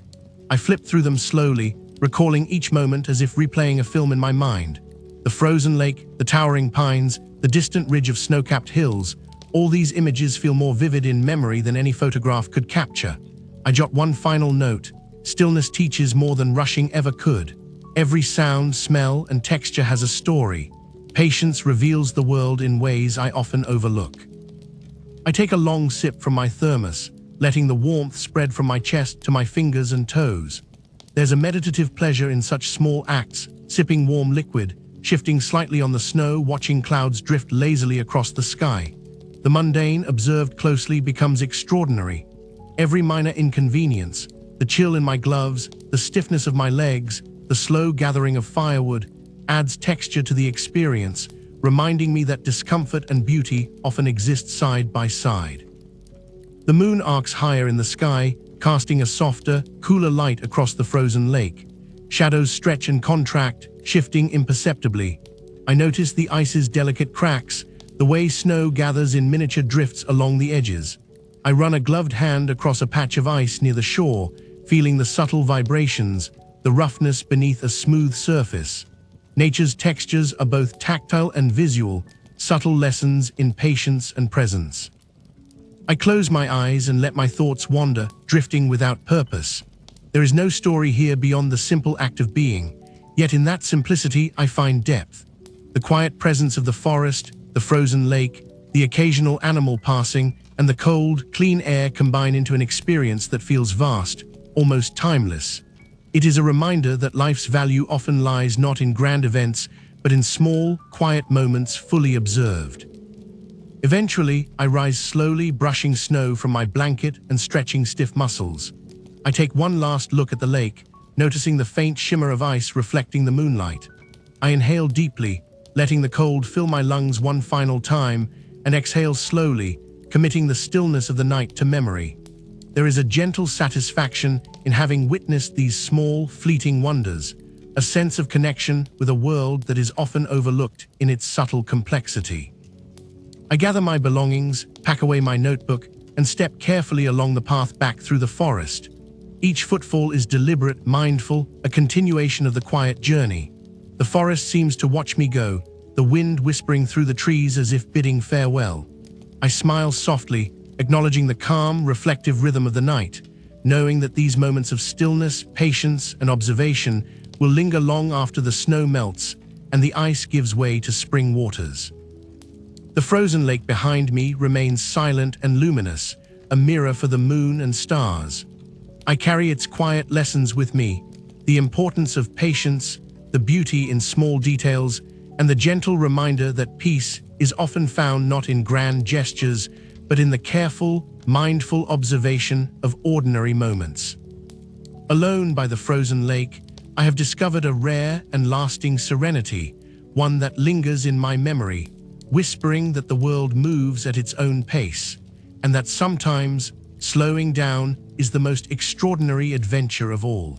I flip through them slowly, recalling each moment as if replaying a film in my mind. The frozen lake, the towering pines, the distant ridge of snow-capped hills, all these images feel more vivid in memory than any photograph could capture. I jot one final note: stillness teaches more than rushing ever could. Every sound, smell, and texture has a story. Patience reveals the world in ways I often overlook. I take a long sip from my thermos, letting the warmth spread from my chest to my fingers and toes. There's a meditative pleasure in such small acts, sipping warm liquid, shifting slightly on the snow, watching clouds drift lazily across the sky. The mundane, observed closely, becomes extraordinary. Every minor inconvenience, the chill in my gloves, the stiffness of my legs, the slow gathering of firewood, adds texture to the experience, reminding me that discomfort and beauty often exist side by side. The moon arcs higher in the sky, casting a softer, cooler light across the frozen lake. Shadows stretch and contract, shifting imperceptibly. I notice the ice's delicate cracks, the way snow gathers in miniature drifts along the edges. I run a gloved hand across a patch of ice near the shore, feeling the subtle vibrations, the roughness beneath a smooth surface. Nature's textures are both tactile and visual, subtle lessons in patience and presence. I close my eyes and let my thoughts wander, drifting without purpose. There is no story here beyond the simple act of being, yet in that simplicity I find depth. The quiet presence of the forest, the frozen lake, the occasional animal passing, and the cold, clean air combine into an experience that feels vast, almost timeless. It is a reminder that life's value often lies not in grand events, but in small, quiet moments fully observed. Eventually, I rise slowly, brushing snow from my blanket and stretching stiff muscles. I take one last look at the lake, noticing the faint shimmer of ice reflecting the moonlight. I inhale deeply, letting the cold fill my lungs one final time, and exhale slowly, committing the stillness of the night to memory. There is a gentle satisfaction in having witnessed these small, fleeting wonders, a sense of connection with a world that is often overlooked in its subtle complexity. I gather my belongings, pack away my notebook, and step carefully along the path back through the forest. Each footfall is deliberate, mindful, a continuation of the quiet journey. The forest seems to watch me go, the wind whispering through the trees as if bidding farewell. I smile softly, acknowledging the calm, reflective rhythm of the night, knowing that these moments of stillness, patience, and observation will linger long after the snow melts and the ice gives way to spring waters. The frozen lake behind me remains silent and luminous, a mirror for the moon and stars. I carry its quiet lessons with me, the importance of patience, the beauty in small details, and the gentle reminder that peace is often found not in grand gestures, but in the careful, mindful observation of ordinary moments. Alone by the frozen lake, I have discovered a rare and lasting serenity, one that lingers in my memory, whispering that the world moves at its own pace, and that sometimes slowing down is the most extraordinary adventure of all.